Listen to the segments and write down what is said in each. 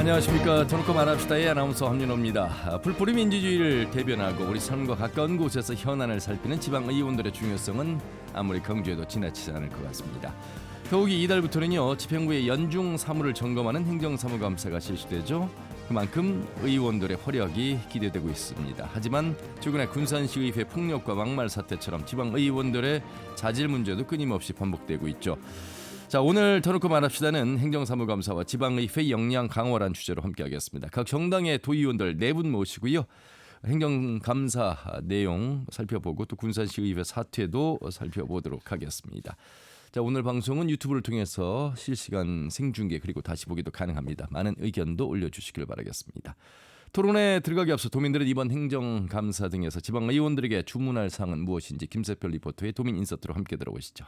안녕하십니까. 터놓고 말합시다의 아나운서 함윤호입니다. 풀뿌리 민주주의를 대변하고 우리 삶과 가까운 곳에서 현안을 살피는 지방의원들의 중요성은 아무리 강조해도 지나치지 않을 것 같습니다. 더욱이 이달부터는요, 집행부의 연중 사무를 점검하는 행정사무감사가 실시되죠. 그만큼 의원들의 활약이 기대되고 있습니다. 하지만 최근에 군산시의회 폭력과 막말 사태처럼 지방의원들의 자질 문제도 끊임없이 반복되고 있죠. 자, 오늘 터놓고 말합시다는 행정사무감사와 지방의회 역량 강화란 주제로 함께하겠습니다. 각 정당의 도의원들 4분 모시고요. 행정감사 내용 살펴보고 또 군산시의회 사퇴도 살펴보도록 하겠습니다. 자, 오늘 방송은 유튜브를 통해서 실시간 생중계 그리고 다시 보기도 가능합니다. 많은 의견도 올려주시길 바라겠습니다. 토론에 들어가기 앞서 도민들은 이번 행정감사 등에서 지방의원들에게 주문할 사항은 무엇인지 김세별 리포터의 도민 인서트로 함께 들어보시죠.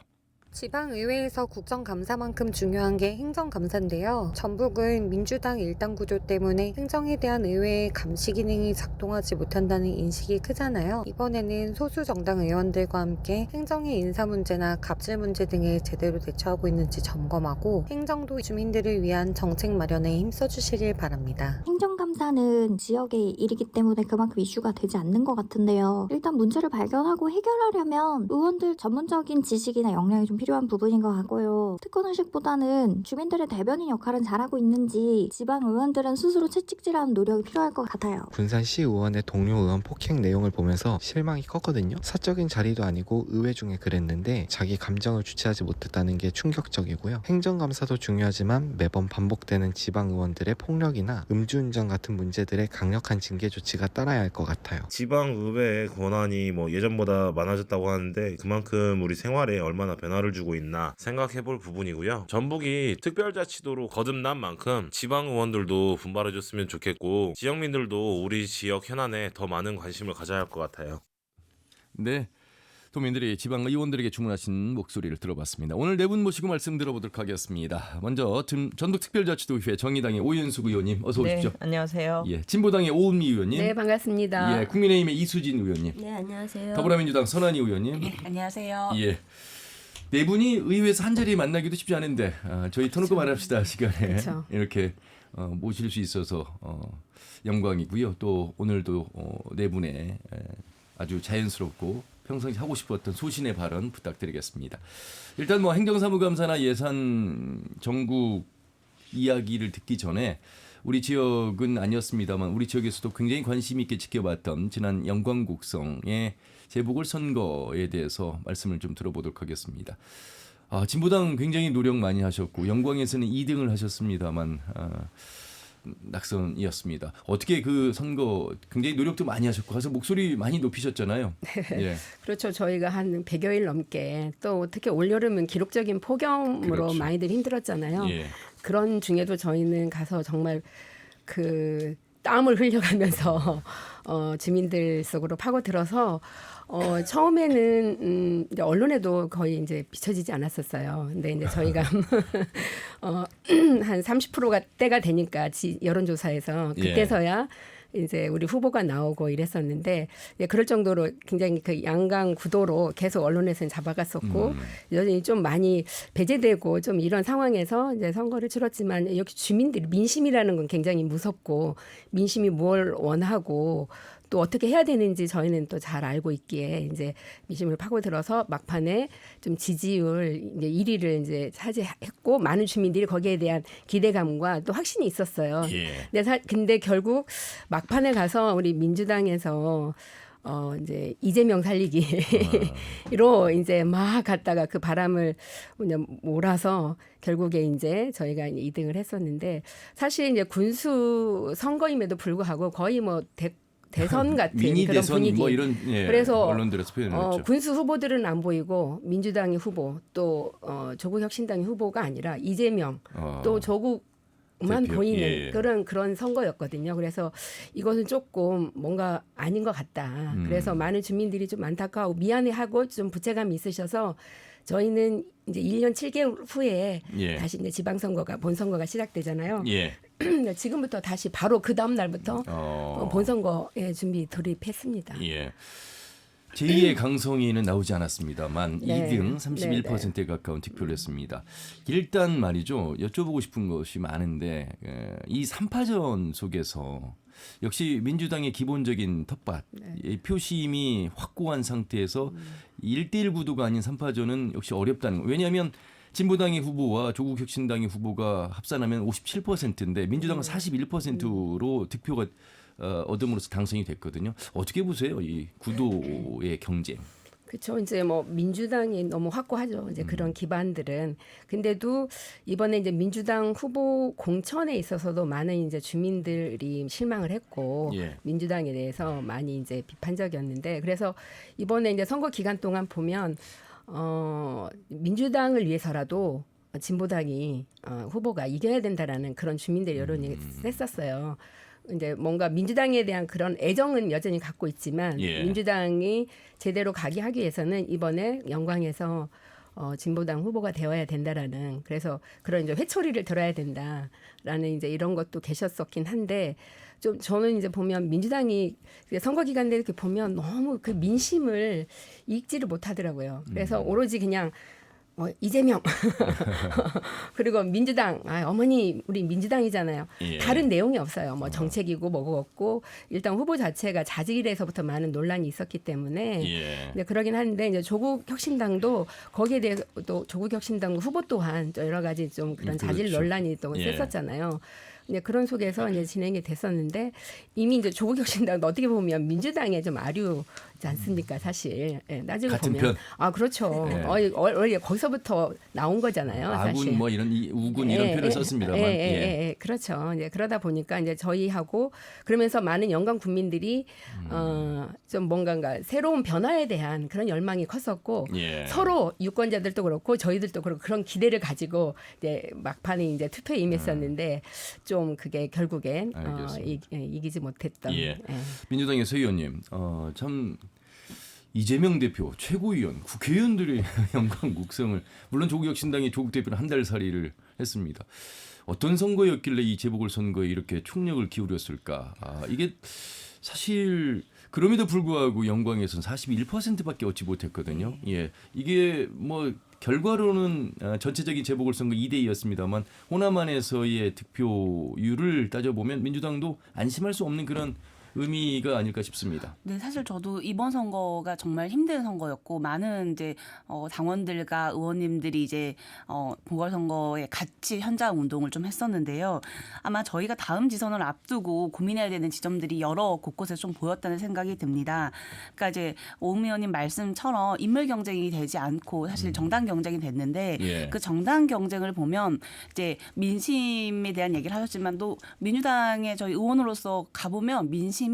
지방의회에서 국정감사만큼 중요한 게 행정감사인데요. 전북은 민주당 일당 구조 때문에 행정에 대한 의회의 감시 기능이 작동하지 못한다는 인식이 크잖아요. 이번에는 소수 정당 의원들과 함께 행정의 인사 문제나 갑질 문제 등에 제대로 대처하고 있는지 점검하고 행정도 주민들을 위한 정책 마련에 힘써주시길 바랍니다. 행정감사는 지역의 일이기 때문에 그만큼 이슈가 되지 않는 것 같은데요. 일단 문제를 발견하고 해결하려면 의원들 전문적인 지식이나 역량이 좀 필요한 부분인 것 같고요. 특권의식보다는 주민들의 대변인 역할은 잘하고 있는지 지방 의원들은 스스로 채찍질하는 노력이 필요할 것 같아요. 군산시 의원의 동료 의원 폭행 내용을 보면서 실망이 컸거든요. 사적인 자리도 아니고 의회 중에 그랬는데 자기 감정을 주체하지 못했다는 게 충격적이고요. 행정감사도 중요하지만 매번 반복되는 지방 의원들의 폭력이나 음주운전 같은 문제들의 강력한 징계 조치가 따라야 할 것 같아요. 지방의회의 권한이 예전보다 많아졌다고 하는데 그만큼 우리 생활에 얼마나 변화를 주고 있나 생각해볼 부분이고요. 전북이 특별자치도로 거듭난 만큼 지방의원들도 분발해줬으면 좋겠고 지역민들도 우리 지역 현안에 더 많은 관심을 가져야 할 것 같아요. 네, 도민들이 지방의원들에게 주문하신 목소리를 들어봤습니다. 오늘 4분 모시고 말씀 들어보도록 하겠습니다. 먼저 전북특별자치도의회 정의당의 오윤숙 의원님 어서 오십시오. 네, 안녕하세요. 예, 진보당의 오은미 의원님. 네, 반갑습니다. 예, 국민의힘의 이수진 의원님. 네, 안녕하세요. 더불어민주당 선한희 의원님. 네, 안녕하세요. 예. 네 분이 의회에서 한 자리에 만나기도 쉽지 않은데 저희 터놓고 말합시다 시간에 그렇죠. 이렇게 모실 수 있어서 영광이고요. 또 오늘도 네 분의 아주 자연스럽고 평상시 하고 싶었던 소신의 발언 부탁드리겠습니다. 일단 행정사무감사나 예산 전국 이야기를 듣기 전에 우리 지역은 아니었습니다만 우리 지역에서도 굉장히 관심 있게 지켜봤던 지난 영광국성의 재보궐선거에 대해서 말씀을 좀 들어보도록 하겠습니다. 진보당 굉장히 노력 많이 하셨고 영광에서는 2등을 하셨습니다만 낙선이었습니다. 어떻게 그 선거 굉장히 노력도 많이 하셨고 가서 목소리 많이 높이셨잖아요. 예. 그렇죠. 저희가 한 100여일 넘게 또 특히 올여름은 기록적인 폭염으로 그렇죠. 많이들 힘들었잖아요. 예. 그런 중에도 저희는 가서 정말 그 땀을 흘려가면서 주민들 속으로 파고들어서 처음에는 이제 언론에도 거의 이제 비춰지지 않았었어요. 근데 이제 저희가 한 30%가 때가 되니까 여론조사에서 그때서야 이제 우리 후보가 나오고 이랬었는데 그럴 정도로 굉장히 그 양강 구도로 계속 언론에서는 잡아갔었고 여전히 좀 많이 배제되고 좀 이런 상황에서 이제 선거를 치렀지만 역시 주민들 민심이라는 건 굉장히 무섭고 민심이 뭘 원하고 또 어떻게 해야 되는지 저희는 또 잘 알고 있기에 이제 민심을 파고들어서 막판에 좀 지지율 이제 1위를 이제 차지했고 많은 주민들이 거기에 대한 기대감과 또 확신이 있었어요. 예. 근데 결국 막판에 가서 우리 민주당에서 이제 이재명 살리기로 이제 막 갔다가 그 바람을 몰아서 결국에 이제 저희가 2등을 했었는데 사실 이제 군수 선거임에도 불구하고 거의 대선 같은 미니 그런 대선 분위기. 이런 그래서 언론들에서 표현을 했죠. 군수 후보들은 안 보이고 민주당의 후보 또 조국혁신당의 후보가 아니라 이재명 또 조국만 대표. 보이는 예. 그런 선거였거든요. 그래서 이것은 조금 뭔가 아닌 것 같다. 그래서 많은 주민들이 좀 안타까워 미안해하고 좀 부채감이 있으셔서 저희는 이제 1년 7개월 후에 예. 다시 이제 지방선거가 본선거가 시작되잖아요. 예. 지금부터 다시 바로 그 다음 날부터 본선거에 준비 돌입했습니다. 예. 제2의 강성희는 나오지 않았습니다만 네. 2등 31%에 가까운 득표를 했습니다. 일단 말이죠. 여쭤보고 싶은 것이 많은데 이 3파전 속에서 역시 민주당의 기본적인 텃밭, 이 표심이 확고한 상태에서 1대1 구도가 아닌 3파전은 역시 어렵다는 거. 왜냐하면 진보당의 후보와 조국혁신당의 후보가 합산하면 57%인데 민주당은 41%로 득표가 얻음으로써 당선이 됐거든요. 어떻게 보세요? 이 구도의 경쟁. 그렇죠. 이제 뭐 민주당이 너무 확고하죠. 이제 그런 기반들은. 근데도 이번에 이제 민주당 후보 공천에 있어서도 많은 이제 주민들이 실망을 했고 예. 민주당에 대해서 많이 이제 비판적이었는데 그래서 이번에 이제 선거 기간 동안 보면 민주당을 위해서라도 진보당이 후보가 이겨야 된다라는 그런 주민들의 여론이 셌었어요. 이제 뭔가 민주당에 대한 그런 애정은 여전히 갖고 있지만 예. 민주당이 제대로 가게 하기 위해서는 이번에 영광에서 진보당 후보가 되어야 된다라는 그래서 그런 이제 회초리를 들어야 된다라는 이제 이런 것도 계셨었긴 한데 좀 저는 이제 보면 민주당이 선거 기간 때 이렇게 보면 너무 그 민심을 읽지를 못하더라고요. 그래서 오로지 그냥 이재명 그리고 민주당 어머니 우리 민주당이잖아요. 예. 다른 내용이 없어요. 뭐 정책이고 뭐고 없고 일단 후보 자체가 자질에서부터 많은 논란이 있었기 때문에 예. 네, 그러긴 하는데 이제 조국혁신당도 거기에 대해서 또 조국혁신당 후보 또한 또 여러 가지 좀 그런 자질 그렇죠. 논란이 또 예. 셌었잖아요. 이제 그런 속에서 이제 진행이 됐었는데 이미 이제 조국혁신당도 어떻게 보면 민주당에 좀 아류지 않습니까, 사실. 예, 나중에 같은 보면 편. 그렇죠. 예. 원래 거기서부터 나온 거잖아요, 사실. 아군 뭐 이런 우군 이런 표현을 썼습니다만. 예, 그렇죠. 이제 그러다 보니까 이제 저희하고 그러면서 많은 영광 국민들이 좀 뭔가 새로운 변화에 대한 그런 열망이 컸었고 예. 서로 유권자들도 그렇고 저희들도 그렇고 그런 기대를 가지고 이제 막판에 이제 투표에 임했었는데 좀 그게 결국엔 알겠습니다. 이기지 못했던. 예. 민주당의 서 의원님, 참 이재명 대표, 최고위원, 국회의원들의 영광 국성을 물론 조국혁신당이 조국 대표는 한 달 살이를 했습니다. 어떤 선거였길래 이 재보궐선거에 이렇게 총력을 기울였을까? 이게 사실 그럼에도 불구하고 영광에서는 41%밖에 얻지 못했거든요. 예, 이게 뭐 결과로는 전체적인 재보궐선거 2대2였습니다만 호남안에서의 득표율을 따져보면 민주당도 안심할 수 없는 그런 의미가 아닐까 싶습니다. 네, 사실 저도 이번 선거가 정말 힘든 선거였고 많은 이제 당원들과 의원님들이 이제 보궐선거에 같이 현장 운동을 좀 했었는데요. 아마 저희가 다음 지선을 앞두고 고민해야 되는 지점들이 여러 곳곳에 좀 보였다는 생각이 듭니다. 그러니까 이제 오음 의원님 말씀처럼 인물 경쟁이 되지 않고 사실 정당 경쟁이 됐는데 예. 그 정당 경쟁을 보면 이제 민심에 대한 얘기를 하셨지만 또 민주당의 저희 의원으로서 가보면 민심이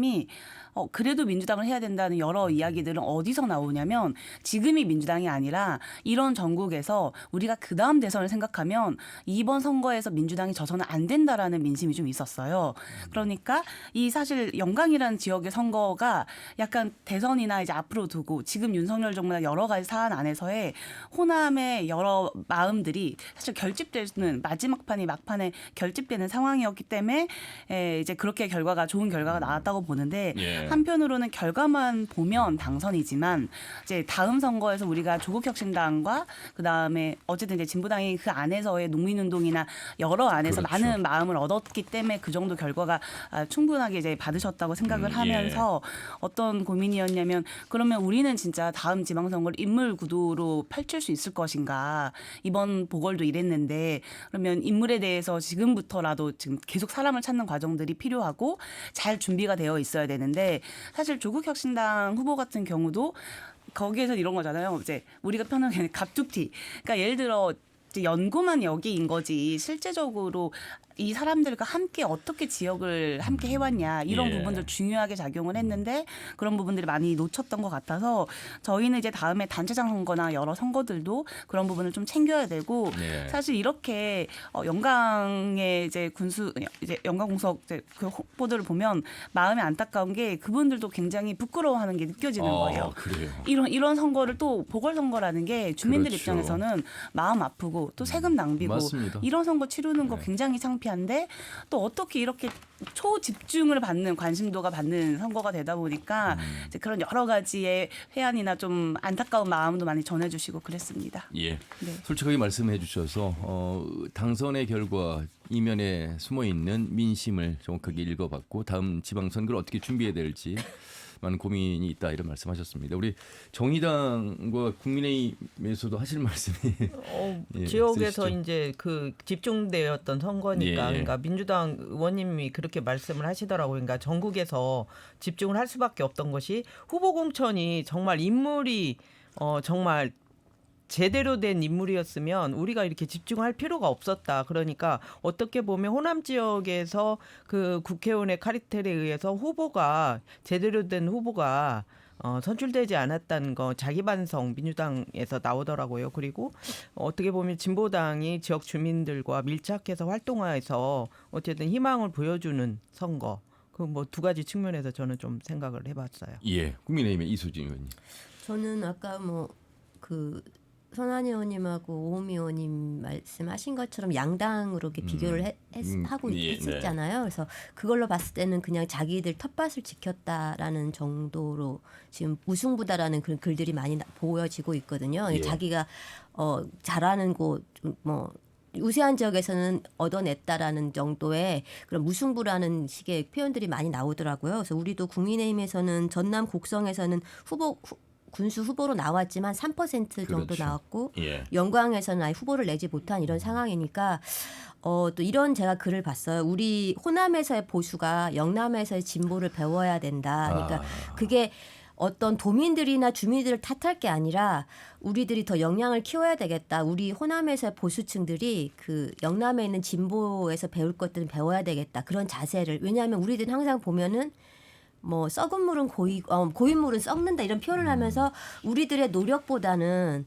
그래도 민주당을 해야 된다는 여러 이야기들은 어디서 나오냐면 지금이 민주당이 아니라 이런 전국에서 우리가 그다음 대선을 생각하면 이번 선거에서 민주당이 져서는 안 된다라는 민심이 좀 있었어요. 그러니까 이 사실 영광이라는 지역의 선거가 약간 대선이나 이제 앞으로 두고 지금 윤석열 정부나 여러 가지 사안 안에서의 호남의 여러 마음들이 사실 결집되는 마지막 판이 막판에 결집되는 상황이었기 때문에 이제 그렇게 좋은 결과가 나왔다고 보는데 예. 한편으로는 결과만 보면 당선이지만 이제 다음 선거에서 우리가 조국혁신당과 그 다음에 어쨌든 이제 진보당이 그 안에서의 농민운동이나 여러 안에서 그렇죠. 많은 마음을 얻었기 때문에 그 정도 결과가 충분하게 이제 받으셨다고 생각을 하면서 어떤 고민이었냐면 그러면 우리는 진짜 다음 지방선거를 인물 구도로 펼칠 수 있을 것인가 이번 보궐도 이랬는데 그러면 인물에 대해서 지금부터라도 지금 계속 사람을 찾는 과정들이 필요하고 잘 준비가 되어 있어야 되는데 사실 조국혁신당 후보 같은 경우도 거기에서 이런 거잖아요. 이제 우리가 편하게 갑툭튀. 그러니까 예를 들어 이제 연고만 여기인 거지 실제적으로 이 사람들과 함께 어떻게 지역을 함께 해왔냐 이런 예. 부분들 중요하게 작용을 했는데 그런 부분들이 많이 놓쳤던 것 같아서 저희는 이제 다음에 단체장 선거나 여러 선거들도 그런 부분을 좀 챙겨야 되고 네. 사실 이렇게 영광의 이제 영광공석 그 후보들을 보면 마음이 안타까운 게 그분들도 굉장히 부끄러워하는 게 느껴지는 거예요. 그래요. 이런 선거를 또 보궐선거라는 게 주민들 그렇죠. 입장에서는 마음 아프고 또 세금 낭비고 맞습니다. 이런 선거 치르는 거 네. 굉장히 창피하고 창피한데 또 어떻게 이렇게 초집중을 받는 관심도가 받는 선거가 되다 보니까 이제 그런 여러 가지의 회한이나 좀 안타까운 마음도 많이 전해주시고 그랬습니다. 예. 네. 솔직하게 말씀해 주셔서 당선의 결과 이면에 숨어 있는 민심을 정확하게 읽어봤고 다음 지방선거를 어떻게 준비해야 될지 많은 고민이 있다 이런 말씀하셨습니다. 우리 정의당과 국민의힘에서도 하실 말씀이 예, 지역에서 있으시죠? 이제 그 집중되었던 선거니까 예, 예. 그러니까 민주당 의원님이 그렇게 말씀을 하시더라고요. 그러니까 전국에서 집중을 할 수밖에 없던 것이 후보 공천이 정말 인물이 정말 제대로 된 인물이었으면 우리가 이렇게 집중할 필요가 없었다. 그러니까 어떻게 보면 호남 지역에서 그 국회의원의 카르텔에 의해서 후보가 제대로 된 후보가 선출되지 않았다는 거 자기 반성 민주당에서 나오더라고요. 그리고 어떻게 보면 진보당이 지역 주민들과 밀착해서 활동해서 어쨌든 희망을 보여주는 선거. 그 뭐 두 가지 측면에서 저는 좀 생각을 해봤어요. 예, 국민의힘의 이수진 의원님. 저는 아까 그 선한 의원님하고 오은미 의원님 말씀하신 것처럼 양당으로 이렇게 비교를 하고 예, 있었잖아요. 그래서 그걸로 봤을 때는 그냥 자기들 텃밭을 지켰다라는 정도로 지금 무승부다라는 그런 글들이 많이 보여지고 있거든요. 예. 자기가 잘하는 곳 우세한 지역에서는 얻어냈다라는 정도의 그런 무승부라는 식의 표현들이 많이 나오더라고요. 그래서 우리도 국민의힘에서는 전남 곡성에서는 군수 후보로 나왔지만 3% 정도 그렇죠. 나왔고 예. 영광에서는 아예 후보를 내지 못한 이런 상황이니까 또 이런 제가 글을 봤어요. 우리 호남에서의 보수가 영남에서의 진보를 배워야 된다. 그러니까 그게 어떤 도민들이나 주민들을 탓할 게 아니라 우리들이 더 역량을 키워야 되겠다. 우리 호남에서의 보수층들이 그 영남에 있는 진보에서 배울 것들은 배워야 되겠다. 그런 자세를. 왜냐하면 우리들은 항상 보면은 썩은 물은 고인 물은 썩는다 이런 표현을 하면서 우리들의 노력보다는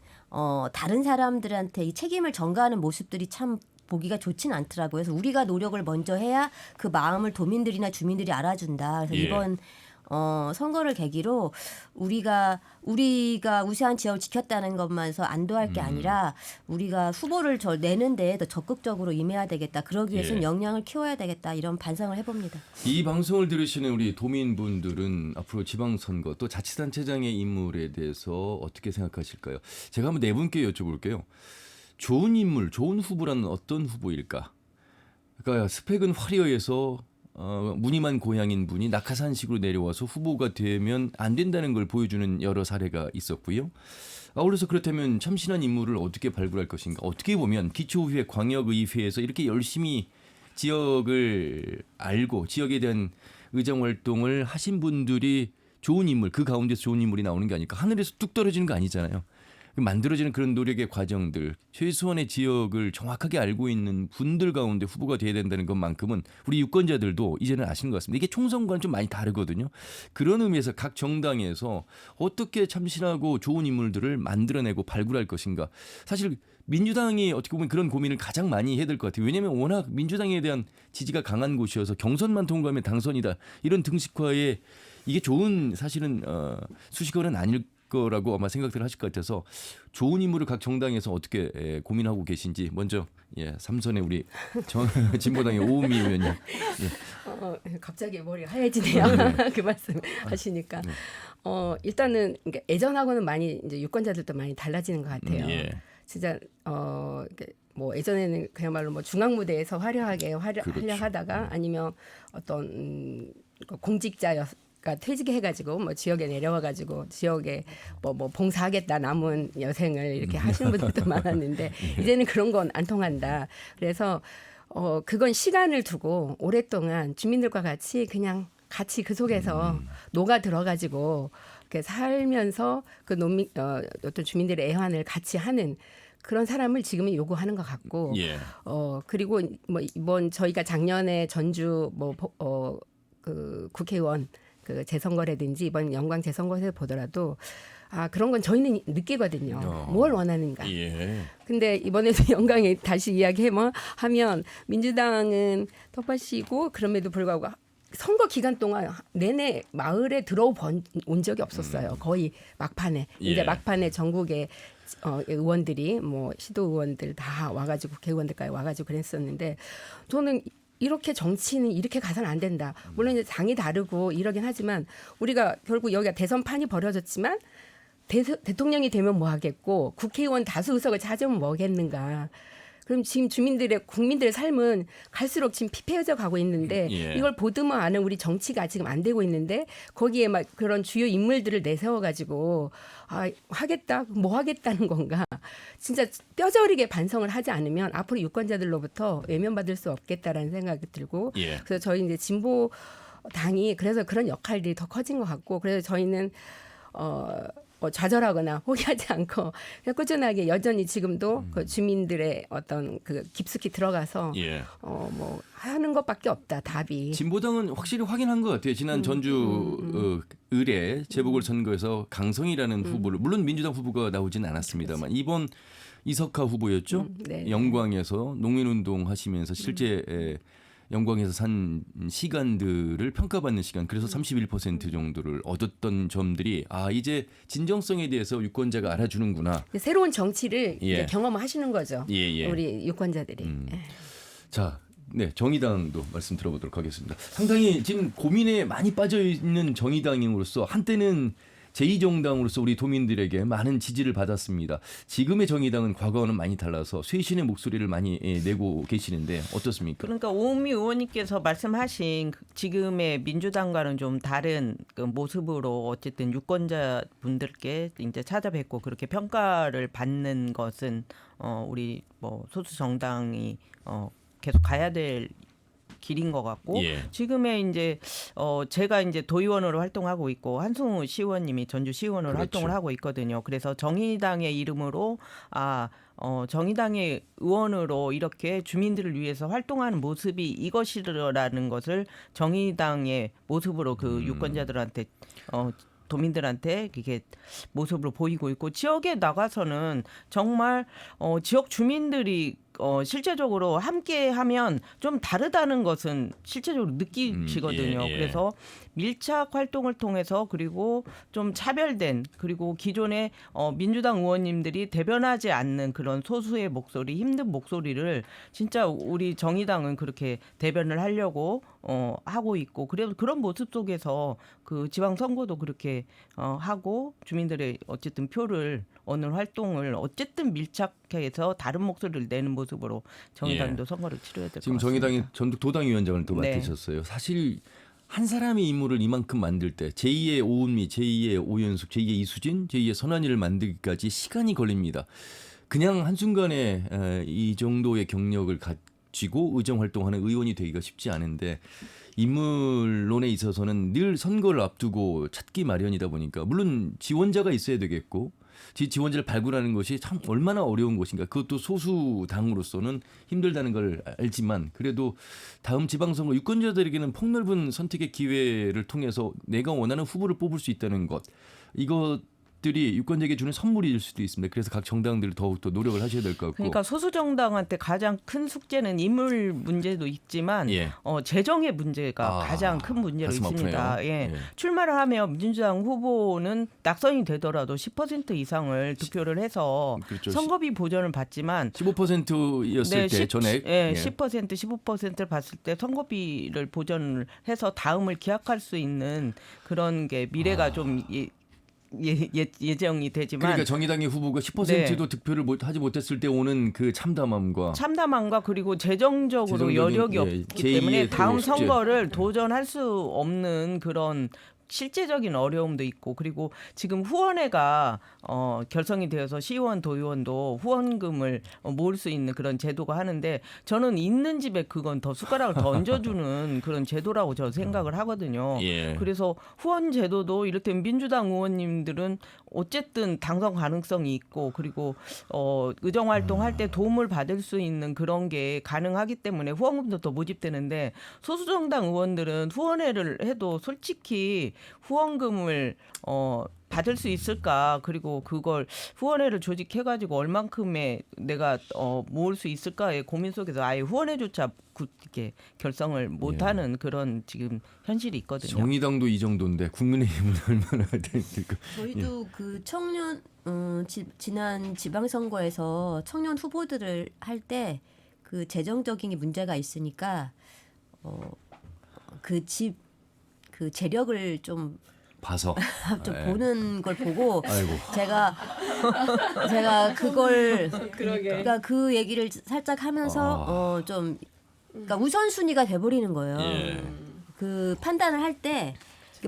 다른 사람들한테 이 책임을 전가하는 모습들이 참 보기가 좋지는 않더라고요. 그래서 우리가 노력을 먼저 해야 그 마음을 도민들이나 주민들이 알아준다. 그래서 예. 이번 선거를 계기로 우리가 우세한 지역을 지켰다는 것만서 안도할 게 아니라 우리가 후보를 내는데 더 적극적으로 임해야 되겠다. 그러기 위해서는 예. 역량을 키워야 되겠다. 이런 반성을 해봅니다. 이 방송을 들으시는 우리 도민분들은 앞으로 지방선거 또 자치단체장의 인물에 대해서 어떻게 생각하실까요? 제가 한번 네 분께 여쭤볼게요. 좋은 인물, 좋은 후보라는 어떤 후보일까? 그러니까 스펙은 화려해서 무늬만 고향인 분이 낙하산식으로 내려와서 후보가 되면 안 된다는 걸 보여주는 여러 사례가 있었고요. 아울러서 그렇다면 참신한 인물을 어떻게 발굴할 것인가? 어떻게 보면 기초의회, 광역의회에서 이렇게 열심히 지역을 알고 지역에 대한 의정활동을 하신 분들이 좋은 인물, 그 가운데서 좋은 인물이 나오는 게 아닐까? 하늘에서 뚝 떨어지는 거 아니잖아요. 만들어지는 그런 노력의 과정들, 최소한의 지역을 정확하게 알고 있는 분들 가운데 후보가 돼야 된다는 것만큼은 우리 유권자들도 이제는 아시는 것 같습니다. 이게 총선과는 좀 많이 다르거든요. 그런 의미에서 각 정당에서 어떻게 참신하고 좋은 인물들을 만들어내고 발굴할 것인가. 사실 민주당이 어떻게 보면 그런 고민을 가장 많이 해야 될 것 같아요. 왜냐하면 워낙 민주당에 대한 지지가 강한 곳이어서 경선만 통과하면 당선이다. 이런 등식화에 이게 좋은 사실은 수식어는 아닐 거라고 아마 생각들 하실 것 같아서 좋은 인물을 각 정당에서 어떻게 고민하고 계신지 먼저 삼선의 우리 진보당의 오은미 의원님. 갑자기 머리가 하얘지네요. 그 말씀 하시니까. 일단은 그러니까 예전하고는 많이 이제 유권자들도 많이 달라지는 것 같아요. 진짜 예전에는 그야말로 중앙 무대에서 화려하게 그렇죠. 하려 하다가 아니면 어떤 공직자였 퇴직해가지고 지역에 내려와가지고 지역에 봉사하겠다 남은 여생을 이렇게 하시는 분들도 많았는데 이제는 그런 건 안 통한다. 그래서 그건 시간을 두고 오랫동안 주민들과 같이 그 속에서 녹아 들어가지고 살면서 그 어떤 주민들의 애환을 같이 하는 그런 사람을 지금은 요구하는 것 같고 그리고 이번 저희가 작년에 전주 그 국회의원 그 재선거라든지 이번 영광 재선거에서 보더라도 그런 건 저희는 느끼거든요. 뭘 원하는가. 근데 이번에도 영광에 다시 이야기하면 민주당은 텃밭이고 그럼에도 불구하고 선거 기간 동안 내내 마을에 들어온 적이 없었어요. 거의 막판에 예. 이제 막판에 전국의 의원들이 뭐 시도 의원들 다 와가지고 국회의원들까지 와가지고 그랬었는데 저는 이렇게 정치는 이렇게 가서는 안 된다. 물론 이제 당이 다르고 이러긴 하지만 우리가 결국 여기가 대선판이 벌어졌지만 대통령이 되면 뭐 하겠고 국회의원 다수 의석을 찾으면 뭐겠는가. 그럼 지금 국민들의 삶은 갈수록 지금 피폐해져 가고 있는데 예. 이걸 보듬어 아는 우리 정치가 지금 안 되고 있는데 거기에 막 그런 주요 인물들을 내세워 가지고 하겠다 뭐 하겠다는 건가 진짜 뼈저리게 반성을 하지 않으면 앞으로 유권자들로부터 외면받을 수 없겠다라는 생각이 들고 예. 그래서 저희 이제 진보 당이 그래서 그런 역할들이 더 커진 것 같고 그래서 저희는 좌절하거나 포기하지 않고 그냥 꾸준하게 여전히 지금도 그 주민들의 어떤 그 깊숙이 들어가서 예. 뭐 하는 것밖에 없다 답이. 진보당은 확실히 확인한 것 같아요. 지난 전주 의뢰 재보궐선거에서 강성이라는 후보를 물론 민주당 후보가 나오지는 않았습니다만 이번 이석하 후보였죠. 네. 영광에서 농민운동 하시면서 실제 영광에서 산 시간들을 평가받는 시간 그래서 31% 정도를 얻었던 점들이 이제 진정성에 대해서 유권자가 알아주는구나. 새로운 정치를 예. 이제 경험하시는 거죠. 예. 우리 유권자들이. 자, 네 정의당도 말씀 들어보도록 하겠습니다. 상당히 지금 고민에 많이 빠져 있는 정의당으로서 한때는 제2정당으로서 우리 도민들에게 많은 지지를 받았습니다. 지금의 정의당은 과거와는 많이 달라서 쇄신의 목소리를 많이 내고 계시는데 어떻습니까? 그러니까 오은미 의원님께서 말씀하신 지금의 민주당과는 좀 다른 그 모습으로 어쨌든 유권자분들께 이제 찾아뵙고 그렇게 평가를 받는 것은 우리 뭐 소수 정당이 계속 가야 될 길인 것 같고 예. 지금의 이제 제가 이제 도의원으로 활동하고 있고 한승우 시의원님이 전주 시의원으로 그렇죠. 활동을 하고 있거든요. 그래서 정의당의 이름으로 정의당의 의원으로 이렇게 주민들을 위해서 활동하는 모습이 이것이라는 것을 정의당의 모습으로 그 유권자들한테 도민들한테 이게 모습으로 보이고 있고 지역에 나가서는 정말 지역 주민들이 실제적으로 함께하면 좀 다르다는 것은 실제적으로 느끼시거든요. 예. 그래서 밀착 활동을 통해서 그리고 좀 차별된 그리고 기존의 민주당 의원님들이 대변하지 않는 그런 소수의 목소리, 힘든 목소리를 진짜 우리 정의당은 그렇게 대변을 하려고 하고 있고 그래서 그런 모습 속에서 그 지방선거도 그렇게 하고 주민들의 어쨌든 표를 얻는 활동을 어쨌든 밀착해서 다른 목소리를 내는 모습으로 정의당도 선거를 치러야 될 것 같습니다. 지금 정의당이 전국 도당위원장을 또 네. 맡으셨어요. 사실 한 사람의 인물을 이만큼 만들 때 제2의 오은미, 제2의 오연숙, 제2의 이수진, 제2의 선한이를 만들기까지 시간이 걸립니다. 그냥 한순간에 이 정도의 경력을 가지고 의정활동하는 의원이 되기가 쉽지 않은데 인물론에 있어서는 늘 선거를 앞두고 찾기 마련이다 보니까 물론 지원자가 있어야 되겠고 지원자를 발굴하는 것이 참 얼마나 어려운 것인가. 그것도 소수 당으로서는 힘들다는 걸 알지만 그래도 다음 지방선거 유권자들에게는 폭넓은 선택의 기회를 통해서 내가 원하는 후보를 뽑을 수 있다는 것. 이것들이 유권자에게 주는 선물일 수도 있습니다. 그래서 각 정당들 더욱더 노력을 하셔야 될 것 같고. 그러니까 소수 정당한테 가장 큰 숙제는 인물 문제도 있지만 예. 재정의 문제가 가장 큰 문제로 가슴 있습니다. 아프네요. 예. 예. 출마를 하면 민주당 후보는 낙선이 되더라도 10% 이상을 득표를 해서 그렇죠. 선거비 보전을 받지만 15%였을 때 전액 10% 15%를 봤을 때 선거비를 보전을 해서 다음을 기약할 수 있는 그런 게 미래가 좀 예정이 되지만 그러니까 정의당의 후보가 10%도 득표를 하지 못했을 때 오는 그 참담함과 그리고 재정적으로 여력이 없기 때문에 다음 선거를 도전할 수 없는 그런 실제적인 어려움도 있고 그리고 지금 후원회가 결성이 되어서 시의원, 도의원도 후원금을 모을 수 있는 그런 제도가 하는데 저는 있는 집에 그건 더 숟가락을 더 얹어주는 그런 제도라고 저 생각을 하거든요. 예. 그래서 후원 제도도 이를테면 민주당 의원님들은 어쨌든 당선 가능성이 있고 그리고 의정 활동할 때 도움을 받을 수 있는 그런 게 가능하기 때문에 후원금도 더 모집되는데 소수정당 의원들은 후원회를 해도 솔직히 후원금을 받을 수 있을까? 그리고 그걸 후원회를 조직해가지고 얼만큼의 내가 모을 수 있을까의 고민 속에서 아예 후원회조차 이렇게 결성을 못하는 그런 지금 현실이 있거든요. 정의당도 이 정도인데 국민의힘은 얼마나 될까? 저희도 그 청년 지난 지방선거에서 청년 후보들을 할 때 그 재정적인 문제가 있으니까 그 재력을 좀 봐서 예. 보는 걸 보고 아이고. 제가 그걸 그러니까 그 얘기를 살짝 하면서 좀 그러니까 우선순위가 돼버리는 거예요. 예. 그 판단을 할 때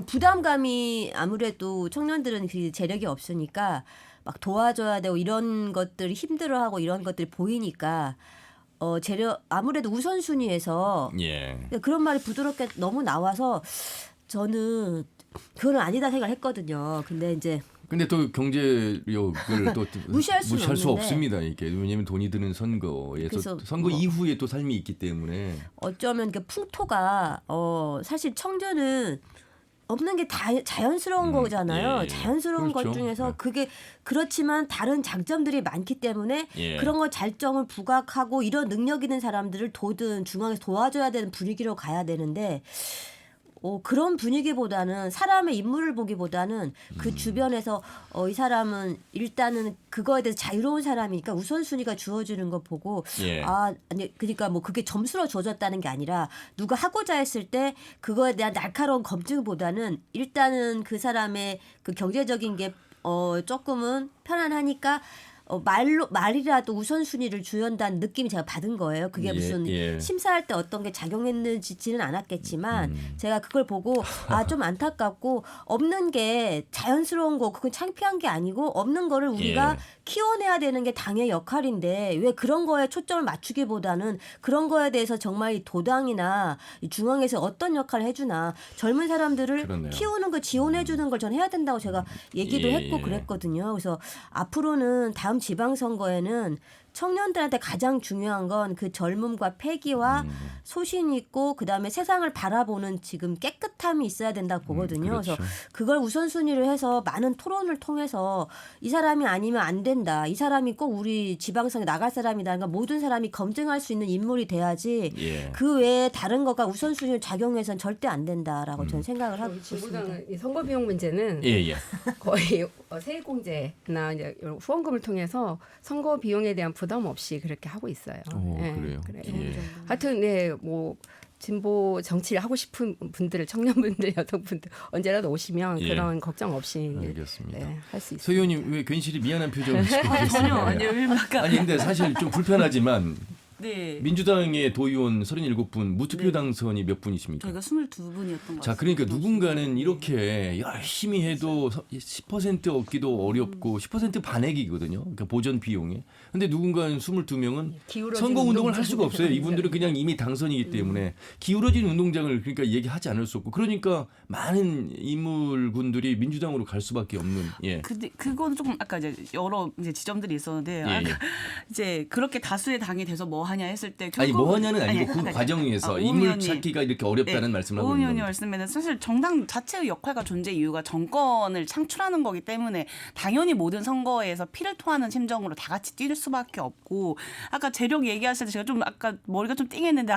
부담감이 아무래도 청년들은 그 재력이 없으니까 막 도와줘야 되고 이런 것들이 힘들어하고 이런 것들이 보이니까 재력 아무래도 우선순위에서 예. 그런 말이 부드럽게 너무 나와서 저는 그건 아니다 생각했거든요. 근데 이제 근데 또 경제력을 또 무시할 수는 수 없는데. 없습니다. 이게 왜냐하면 돈이 드는 선거에서 그래서 선거 뭐 이후에 또 삶이 있기 때문에 어쩌면 그 풍토가 사실 청년은 없는 게 자연스러운 거잖아요. 예. 자연스러운 그렇죠. 것 중에서 예. 그게 그렇지만 다른 장점들이 많기 때문에 예. 그런 걸 잘점을 부각하고 이런 능력 있는 사람들을 중앙에서 도와줘야 되는 분위기로 가야 되는데 그런 분위기보다는 사람의 인물을 보기보다는 그 주변에서 이 사람은 일단은 그거에 대해서 자유로운 사람이니까 우선순위가 주어지는 거 보고 예. 아니 그러니까 뭐 그게 점수로 주어졌다는 게 아니라 누가 하고자 했을 때 그거에 대한 날카로운 검증보다는 일단은 그 사람의 그 경제적인 게 조금은 편안하니까 말이라도 우선순위를 주연다는 느낌이 제가 받은 거예요. 그게 무슨 심사할 때 어떤 게 작용했는지는 않았겠지만 제가 그걸 보고 좀 안타깝고 없는 게 자연스러운 거 그건 창피한 게 아니고 없는 거를 우리가 키워내야 되는 게 당의 역할인데 왜 그런 거에 초점을 맞추기보다는 그런 거에 대해서 정말 이 도당이나 이 중앙에서 어떤 역할을 해주나 젊은 사람들을 그렇네요. 키우는 거 지원해주는 걸 전 해야 된다고 제가 얘기도 했고 그랬거든요. 그래서 앞으로는 다음 지방선거에는 청년들한테 가장 중요한 건 그 젊음과 패기와 소신 있고 그다음에 세상을 바라보는 지금 깨끗함이 있어야 된다고 보거든요. 그렇죠. 그래서 그걸 우선순위로 해서 많은 토론을 통해서 이 사람이 아니면 안 된다. 이 사람이 꼭 우리 지방선에 나갈 사람이다. 모든 사람이 검증할 수 있는 인물이 돼야지 그 외에 다른 거가 우선순위로 작용해서는 절대 안 된다라고 저는 생각을 하고 있습니다. 이 선거 비용 문제는 거의 세액공제나 이제 후원금을 통해서 선거 비용에 대한 부담 없이 그렇게 하고 있어요. 그래요. 하여튼 뭐 진보 정치를 하고 싶은 분들, 청년분들, 여성분들 언제라도 오시면 그런 걱정 없이 알겠습니다. 할 수 있어요. 서 의원님 왜 괜시리 미안한 표정을 짓고 계세요? 전혀 아니요. 아니 근데 사실 좀 불편하지만 네. 민주당의 도의원 37분 무투표 당선이 몇 분이십니까? 저희가 22분이었던 것 같아요. 자, 그러니까 누군가는 이렇게 열심히 해도 10% 얻기도 어렵고 10% 반액이거든요. 그러니까 보전 비용에. 근데 누군가는 22명은 선거 운동을 할 수가 없어요. 이분들은 그냥 이미 당선이기 때문에 기울어진 운동장을 그러니까 얘기하지 않을 수 없고 그러니까 많은 인물군들이 민주당으로 갈 수밖에 없는. 근데 그건 조금 아까 이제 여러 이제 지점들이 있었는데 이제 그렇게 다수의 당이 돼서 뭐 하냐 했을 때 아니 뭐 하냐는 아니고 그 과정에서 인물 찾기가 이렇게 어렵다는 말씀을 하고 오 있는 의원이 겁니다. 말씀에는 사실 정당 자체의 역할과 존재 이유가 정권을 창출하는 거기 때문에 당연히 모든 선거에서 피를 토하는 심정으로 다 같이 뛸 수밖에 없고 아까 재력 얘기하실 때 제가 좀 아까 머리가 좀 띵했는데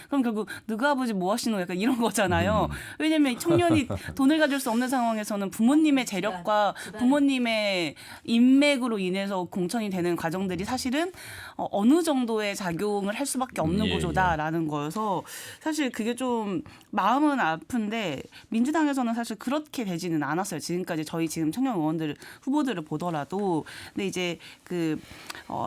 그럼 결국 너가 아버지 뭐 하시노 약간 이런 거잖아요. 왜냐하면 청년이 돈을 가질 수 없는 상황에서는 부모님의 재력과 부모님의 인맥으로 인해서 공천이 되는 과정들이 사실은 어느 정도의 작용을 할 수밖에 없는 구조다라는 거여서 사실 그게 좀 마음은 아픈데 민주당에서는 사실 그렇게 되지는 않았어요. 지금까지 저희 지금 청년 의원들 후보들을 보더라도 근데 이제 그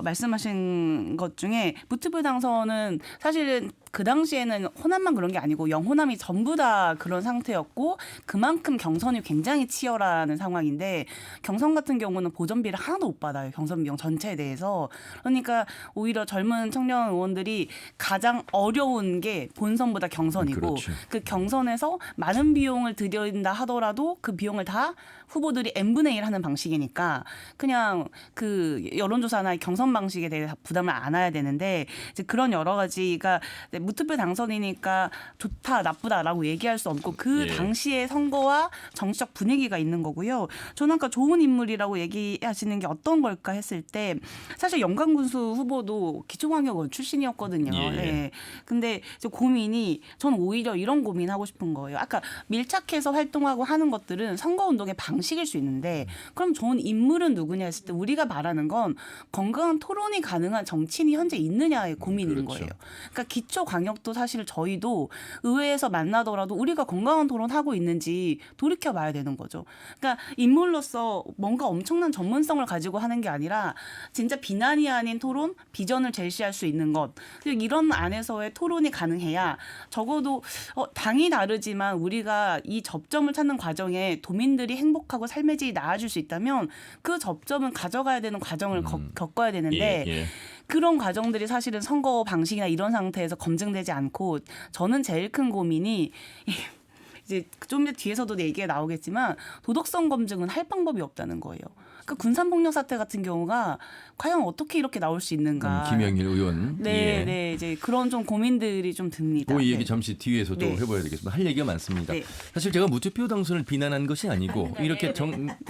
말씀하신 것 중에 무투표 당선은 사실은 그 당시에는 호남만 그런 게 아니고 영호남이 전부 다 그런 상태였고 그만큼 경선이 굉장히 치열한 상황인데 경선 같은 경우는 보전비를 하나도 못 받아요. 경선 비용 전체에 대해서. 그러니까 오히려 젊은 청년 의원들이 가장 어려운 게 본선보다 경선이고 그렇죠. 그 경선에서 많은 비용을 들여야 하더라도 그 비용을 다 후보들이 n분의 1 하는 방식이니까 그냥 그 여론조사나 경선 방식에 대해 부담을 안 해야 되는데 이제 그런 여러 가지가 무투표 당선이니까 좋다 나쁘다라고 얘기할 수 없고 그 예. 당시의 선거와 정치적 분위기가 있는 거고요. 저는 아까 좋은 인물이라고 얘기하시는 게 어떤 걸까 했을 때 사실 영광군수 후보도 기초광역원 출신이었거든요. 예, 예. 예. 근데 이제 고민이 저는 오히려 이런 고민하고 싶은 거예요. 아까 밀착해서 활동하고 하는 것들은 선거운동의 방식일 수 있는데 그럼 좋은 인물은 누구냐 했을 때 우리가 말하는 건 건강한 토론이 가능한 정치인이 현재 있느냐의 고민인 그렇죠. 거예요. 그러니까 기초광역도 사실 저희도 의회에서 만나더라도 우리가 건강한 토론하고 있는지 돌이켜봐야 되는 거죠. 그러니까 인물로서 뭔가 엄청난 전문성을 가지고 하는 게 아니라 진짜 비난이 아닌 토론, 비전을 제시할 수 있는 것. 그리고 이런 안에서의 토론이 가능해야 적어도 당이 다르지만 우리가 이 접점을 찾는 과정에 도민들이 행복하고 삶의 질이 나아질 수 있다면 그 접점은 가져가야 되는 과정을 겪어야 되는데 예, 예. 그런 과정들이 사실은 선거 방식이나 이런 상태에서 검증되지 않고 저는 제일 큰 고민이 이제 좀 뒤에서도 얘기가 나오겠지만 도덕성 검증은 할 방법이 없다는 거예요. 그러니까 군산폭력 사태 같은 경우가 과연 어떻게 이렇게 나올 수 있는가. 김영일 의원. 네, 예. 네, 이제 그런 좀 고민들이 좀 듭니다. 그 얘기 네. 잠시 뒤에서도 네. 해봐야 되겠습니다. 할 얘기가 많습니다. 네. 사실 제가 무투표 당선을 비난한 것이 아니고 이렇게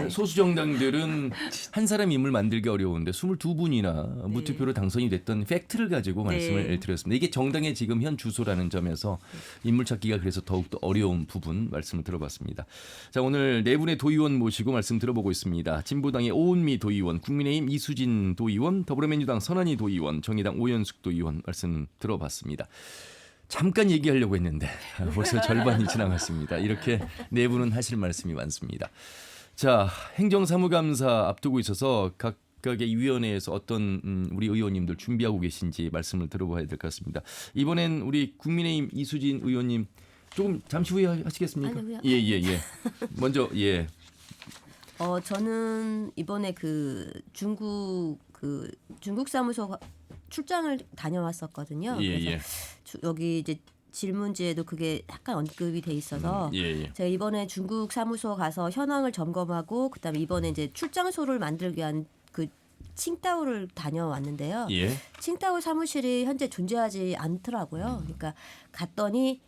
소수 정당들은 한 사람 인물 만들기 어려운데 22분이나 무투표로 당선이 됐던 팩트를 가지고 말씀을 드렸습니다. 이게 정당의 지금 현 주소라는 점에서 인물 찾기가 그래서 더욱더 어려운 부분 말씀을 들어봤습니다. 자, 오늘 네 분의 도의원 모시고 말씀 들어보고 있습니다. 진보당의 오은미 도의원, 국민의힘 이수진 도의원, 더불어민주당 선한희 도의원, 정의당 오연숙 도의원 말씀 들어봤습니다. 잠깐 얘기하려고 했는데 벌써 절반이 지나갔습니다. 이렇게 네 분은 하실 말씀이 많습니다. 자, 행정사무감사 앞두고 있어서 각각의 위원회에서 어떤 우리 의원님들 준비하고 계신지 말씀을 들어봐야 될 것 같습니다. 이번엔 우리 국민의힘 이수진 의원님 조금 잠시 후에 하시겠습니까? 아니요, 예. 먼저 예. 저는 이번에 중국 사무소 출장을 다녀왔었거든요. 예. 그래서 여기 이제 질문지에도 그게 약간 언급이 돼 있어서 예. 제가 이번에 중국 사무소 가서 현황을 점검하고 그다음에 이번에 이제 출장소를 만들기 위한 그 칭다오를 다녀왔는데요. 예. 칭다오 사무실이 현재 존재하지 않더라고요. 그러니까 갔더니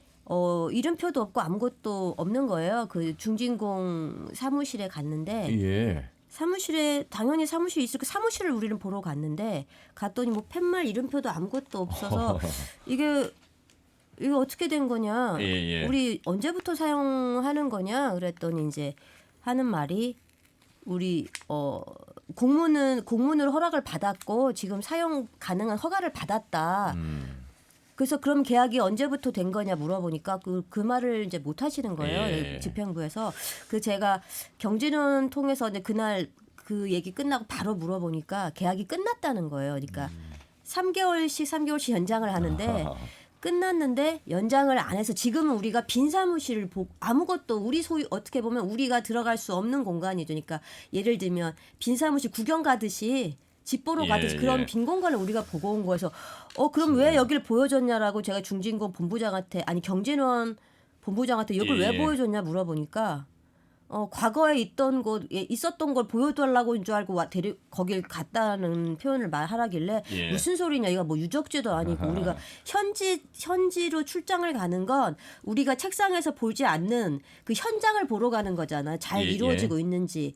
이름표도 없고 아무것도 없는 거예요. 그 중진공 사무실에 갔는데 예. 사무실에 당연히 사무실이 있을 그 사무실을 우리는 보러 갔는데 갔더니 뭐 팻말 이름표도 아무것도 없어서 이게 어떻게 된 거냐? 예. 우리 언제부터 사용하는 거냐? 그랬더니 이제 하는 말이 우리 공문으로 허락을 받았고 지금 사용 가능한 허가를 받았다. 그래서 그럼 계약이 언제부터 된 거냐 물어보니까 그 말을 이제 못 하시는 거예요. 예. 집행부에서. 제가 경진원 통해서 이제 그날 그 얘기 끝나고 바로 물어보니까 계약이 끝났다는 거예요. 그러니까 3개월씩 연장을 하는데 끝났는데 연장을 안 해서 지금은 우리가 빈 사무실을 아무것도 우리 소유 어떻게 보면 우리가 들어갈 수 없는 공간이죠. 그러니까 예를 들면 빈 사무실 구경 가듯이 집 보러 가듯이 그런 빈 공간을 우리가 보고 온 거여서 그럼 왜 여기를 보여줬냐라고 제가 중진공 본부장한테 경진원 본부장한테 여기를 왜 보여줬냐 물어보니까 과거에 있었던 걸 보여달라고인 줄 알고 거길 갔다는 표현을 말하라길래 무슨 소리냐 이거 뭐 유적지도 아니고 우리가 현지로 출장을 가는 건 우리가 책상에서 보지 않는 그 현장을 보러 가는 거잖아. 잘 이루어지고 있는지.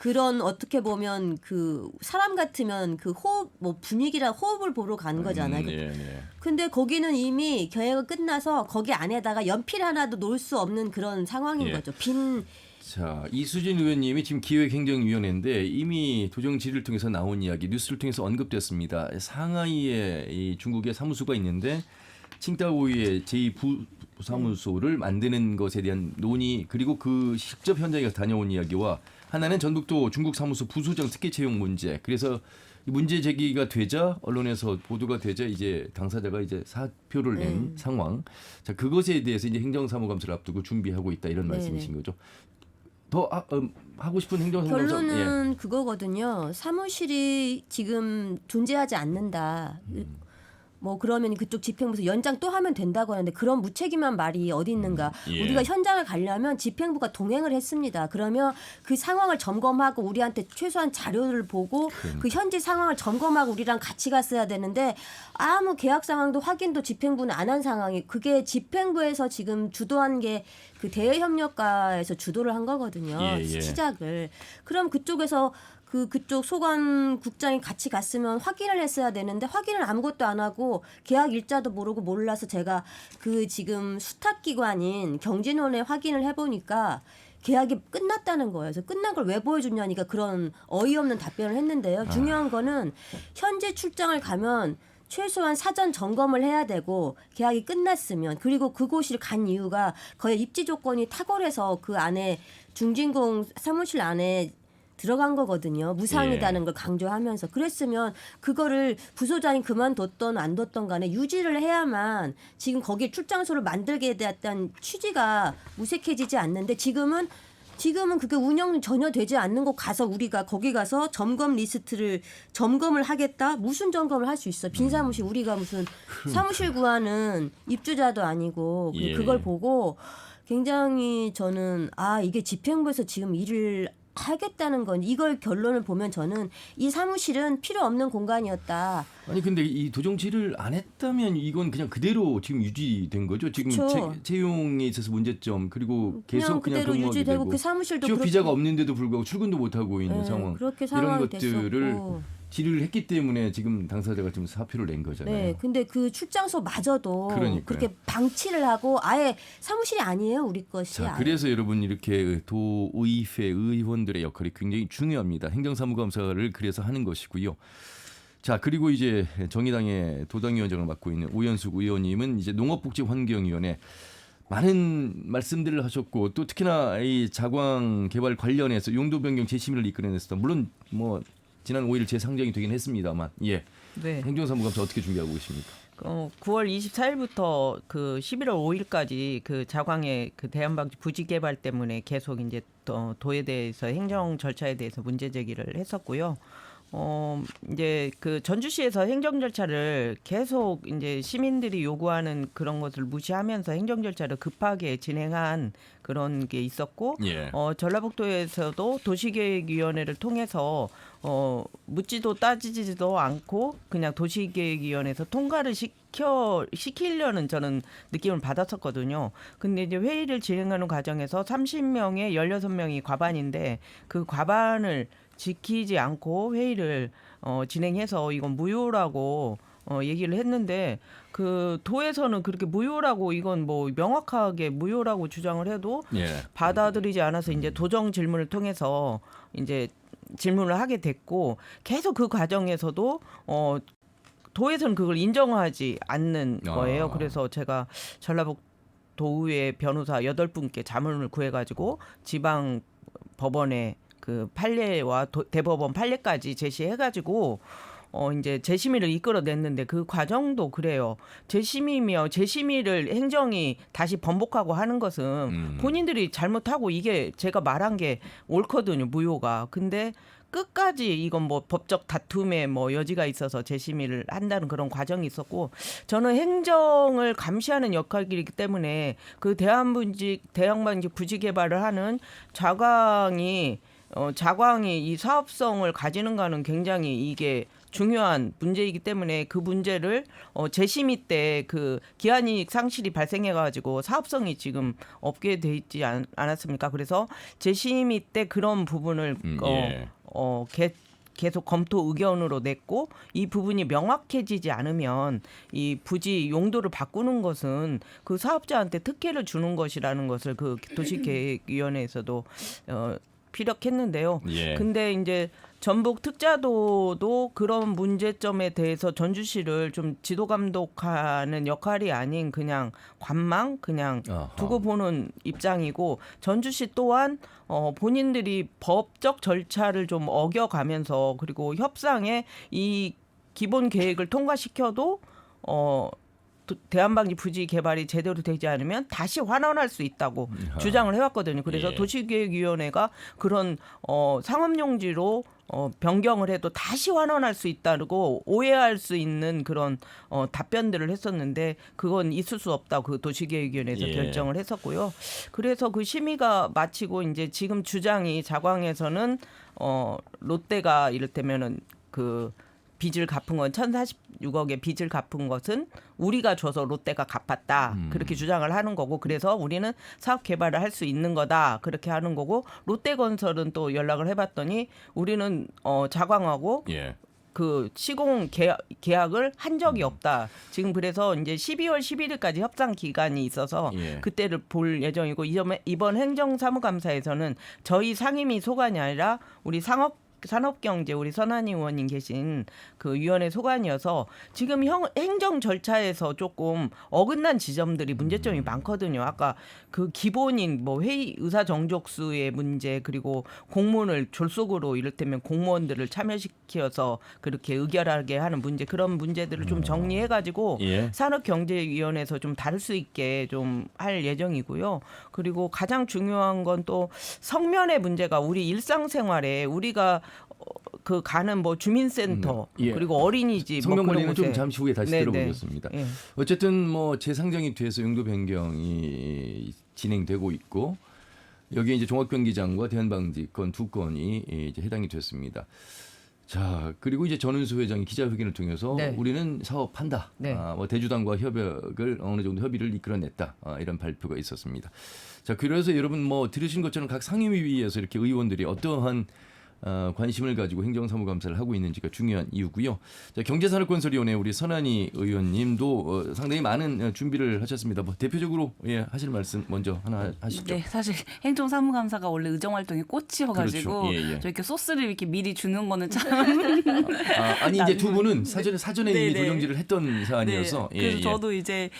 그런 어떻게 보면 그 사람 같으면 그 호흡 분위기랑 호흡을 보러 가는 거잖아요. 근데 거기는 이미 계획이 끝나서 거기 안에다가 연필 하나도 놓을 수 없는 그런 상황인 거죠. 자, 이수진 의원님이 지금 기획행정위원회인데 이미 도정 질의를 통해서 나온 이야기, 뉴스를 통해서 언급됐습니다. 상하이에 이 중국의 사무소가 있는데 칭다오의 제2부사무소를 만드는 것에 대한 논의 그리고 그 직접 현장에 다녀온 이야기와 하나는 전북도 중국 사무소 부소장 특혜 채용 문제. 그래서 문제 제기가 되자 언론에서 보도가 되자 이제 당사자가 이제 사표를 낸 상황. 자, 그것에 대해서 이제 행정사무감사를 앞두고 준비하고 있다 이런 말씀이신 거죠. 더 하고 싶은 행정사무감사. 결론은 그거거든요. 사무실이 지금 존재하지 않는다. 뭐 그러면 그쪽 집행부에서 연장 또 하면 된다고 하는데 그런 무책임한 말이 어디 있는가. 예. 우리가 현장을 가려면 집행부가 동행을 했습니다. 그러면 그 상황을 점검하고 우리한테 최소한 자료를 보고 그 현지 상황을 점검하고 우리랑 같이 갔어야 되는데 아무 계약 상황도 확인도 집행부는 안 한 상황이 그게 집행부에서 지금 주도한 게 그 대외협력과에서 주도를 한 거거든요. 예, 예. 시작을. 그럼 그쪽에서 그쪽 소관국장이 같이 갔으면 확인을 했어야 되는데 확인을 아무것도 안 하고 계약 일자도 모르고 몰라서 제가 그 지금 수탁기관인 경진원에 확인을 해보니까 계약이 끝났다는 거예요. 그래서 끝난 걸 왜 보여주냐니까 그런 어이없는 답변을 했는데요. 중요한 거는 현재 출장을 가면 최소한 사전 점검을 해야 되고 계약이 끝났으면 그리고 그곳을 간 이유가 거의 입지 조건이 탁월해서 그 안에 중진공 사무실 안에 들어간 거거든요. 무상이라는 걸 강조하면서 그랬으면 그거를 부소장이 그만뒀던 안 뒀던 간에 유지를 해야만 지금 거기에 출장소를 만들게 됐다는 취지가 무색해지지 않는데 지금은 그게 운영 전혀 되지 않는 곳 가서 우리가 거기 가서 점검 리스트를 점검을 하겠다? 무슨 점검을 할 수 있어? 빈 사무실 우리가 무슨 사무실 구하는 입주자도 아니고 예. 그걸 보고 굉장히 저는 이게 집행부에서 지금 일을 하겠다는 건 이걸 결론을 보면 저는 이 사무실은 필요 없는 공간이었다. 아니 근데 이 도정치를 안 했다면 이건 그냥 그대로 지금 유지된 거죠. 지금 그쵸. 채용에 있어서 문제점 그리고 계속 그냥 그대로 근무하게 유지되고 되고 그 사무실도 취업 그렇게- 비자가 없는데도 불구하고 출근도 못 하고 있는 네, 상황. 그렇게 이런 상황이 것들을 됐었고. 질의를 했기 때문에 지금 당사자가 지금 사표를 낸 거잖아요. 네, 근데 그 출장소마저도 그러니까요. 그렇게 방치를 하고 아예 사무실이 아니에요, 우리 것이. 자, 아예. 그래서 여러분 이렇게 도의회 의원들의 역할이 굉장히 중요합니다. 행정사무감사를 그래서 하는 것이고요. 자, 그리고 이제 정의당의 도당위원장을 맡고 있는 오연숙 의원님은 이제 농업복지환경위원회 많은 말씀들을 하셨고 또 특히나 이 자광 개발 관련해서 용도 변경 재심의를 이끌어냈습니다. 물론 뭐 지난 5일 재상정이 되긴 했습니다만, 예, 네. 행정사무감사 어떻게 준비하고 계십니까? 9월 24일부터 그 11월 5일까지 그 자광의 그 대한방지 부지 개발 때문에 계속 이제 도에 대해서 행정 절차에 대해서 문제 제기를 했었고요. 이제 그 전주시에서 행정 절차를 계속 이제 시민들이 요구하는 그런 것을 무시하면서 행정 절차를 급하게 진행한 그런 게 있었고, 예. 전라북도에서도 도시계획위원회를 통해서 묻지도 따지지도 않고 그냥 도시계획위원회에서 통과를 시키려는 저는 느낌을 받았었거든요. 근데 이제 회의를 진행하는 과정에서 30명에 16명이 과반인데 그 과반을 지키지 않고 회의를 진행해서 이건 무효라고 얘기를 했는데 그 도에서는 그렇게 무효라고 이건 뭐 명확하게 무효라고 주장을 해도 예. 받아들이지 않아서 이제 도정 질문을 통해서 이제 질문을 하게 됐고 계속 그 과정에서도 도에서는 그걸 인정하지 않는 거예요. 그래서 제가 전라북도의회 변호사 8분께 자문을 구해가지고 지방 법원에 그 판례와 대법원 판례까지 제시해가지고 이제 재심의를 이끌어냈는데 그 과정도 그래요. 재심의를 행정이 다시 번복하고 하는 것은 본인들이 잘못하고 이게 제가 말한 게 옳거든요. 무효가. 근데 끝까지 이건 뭐 법적 다툼에 뭐 여지가 있어서 재심의를 한다는 그런 과정이 있었고 저는 행정을 감시하는 역할이기 때문에 그 대한방지 부지 개발을 하는 자광이 이 사업성을 가지는가는 굉장히 이게 중요한 문제이기 때문에 그 문제를 재심의 때 그 기한이익 상실이 발생해가지고 사업성이 지금 없게 돼 있지 않았습니까? 그래서 재심의 때 그런 부분을 계속 검토 의견으로 냈고 이 부분이 명확해지지 않으면 이 부지 용도를 바꾸는 것은 그 사업자한테 특혜를 주는 것이라는 것을 그 도시계획위원회에서도 피력했는데요. 예. 근데 이제 전북 특자도도 그런 문제점에 대해서 전주시를 좀 지도 감독하는 역할이 아닌 그냥 관망 그냥 두고 보는 입장이고 전주시 또한 본인들이 법적 절차를 좀 어겨가면서 그리고 협상에 이 기본 계획을 통과시켜도 대한방지 부지 개발이 제대로 되지 않으면 다시 환원할 수 있다고 주장을 해왔거든요. 그래서 예. 도시계획위원회가 그런 상업용지로 변경을 해도 다시 환원할 수 있다고 오해할 수 있는 그런 답변들을 했었는데 그건 있을 수 없다고 그 도시계획위원회에서 예. 결정을 했었고요. 그래서 그 심의가 마치고 이제 지금 주장이 자광에서는 롯데가 이를테면은 그 빚을 갚은 건 1,046억의 빚을 갚은 것은 우리가 줘서 롯데가 갚았다. 그렇게 주장을 하는 거고 그래서 우리는 사업 개발을 할 수 있는 거다. 그렇게 하는 거고 롯데건설은 또 연락을 해봤더니 우리는 자광하고 예. 그 시공 계약을 한 적이 없다. 지금 그래서 이제 12월 11일까지 협상 기간이 있어서 예. 그때를 볼 예정이고 이번 행정사무감사에서는 저희 상임위 소관이 아니라 우리 산업경제 우리 선한희 의원님 계신 그 위원회 소관이어서 지금 행정 절차에서 조금 어긋난 지점들이 문제점이 많거든요. 아까 그 기본인 뭐 회의 의사 정족수의 문제 그리고 공문을 졸속으로 이를테면 공무원들을 참여시켜서 그렇게 의결하게 하는 문제 그런 문제들을 좀 정리해가지고 예. 산업경제위원회에서 좀 다룰 수 있게 좀 할 예정이고요. 그리고 가장 중요한 건 또 성면의 문제가 우리 일상생활에 우리가 그 가는 뭐 주민센터 예. 그리고 어린이집 성명 뭐 관리는 그런 좀 곳에 잠시 후에 다시 네, 들어보겠습니다. 네. 예. 어쨌든 뭐 재상정이 돼서 용도 변경이 진행되고 있고 여기에 이제 종합경기장과 대한방지권 두 건이 이제 해당이 됐습니다. 자 그리고 이제 전은수 회장이 기자회견을 통해서 네. 우리는 사업한다. 네. 뭐 대주당과 협약을 어느 정도 협의를 이끌어냈다. 이런 발표가 있었습니다. 자 그래서 여러분 뭐 들으신 것처럼 각 상임위에서 이렇게 의원들이 어떠한 관심을 가지고 행정사무감사를 하고 있는지가 중요한 이유고요. 자, 경제산업건설위원회 우리 선한희 의원님도 상당히 많은 준비를 하셨습니다. 뭐 대표적으로 하실 말씀 먼저 하나 하시죠. 네, 사실 행정사무감사가 원래 의정활동의 꽃이어가지고 그렇죠. 예. 저렇게 소스를 이렇게 미리 주는 거는 참 아니 이제 두 분은 사전에 이미 네네. 도정지를 했던 사안이어서 네, 그래서 저도 이제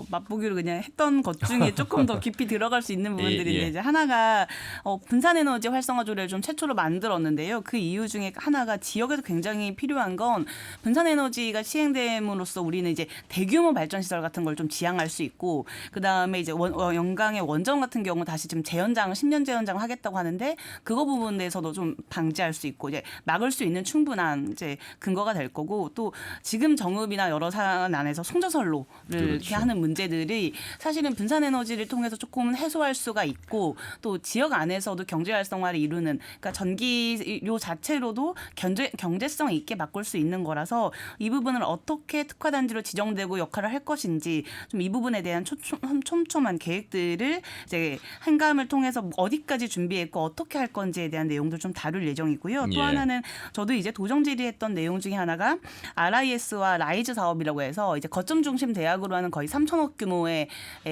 맛보기로 그냥 했던 것 중에 조금 더 깊이 들어갈 수 있는 부분들인데 이제 하나가 분산에너지 활성화조례를 좀 최초로 만들었는데요. 그 이유 중에 하나가 지역에서 굉장히 필요한 건 분산에너지가 시행됨으로써 우리는 이제 대규모 발전시설 같은 걸 좀 지향할 수 있고 그 다음에 이제 영광의 원전 같은 경우 다시 지금 재연장을 10년 재연장을 하겠다고 하는데 그거 부분에서도 좀 방지할 수 있고 이제 막을 수 있는 충분한 이제 근거가 될 거고 또 지금 정읍이나 여러 사안 안에서 송전선로를 이렇게 하는 문제들이 사실은 분산에너지를 통해서 조금 해소할 수가 있고 또 지역 안에서도 경제 활성화를 이루는 그러니까 전기요 자체로도 경제성 있게 바꿀 수 있는 거라서 이 부분을 어떻게 특화단지로 지정되고 역할을 할 것인지 좀 이 부분에 대한 촘촘한 계획들을 이제 한감을 통해서 어디까지 준비했고 어떻게 할 건지에 대한 내용도 좀 다룰 예정이고요. 또 하나는 저도 이제 도정 질의했던 내용 중에 하나가 RIS와 라이즈 사업이라고 해서 이제 거점 중심 대학으로 하는 거의 3천억 규모의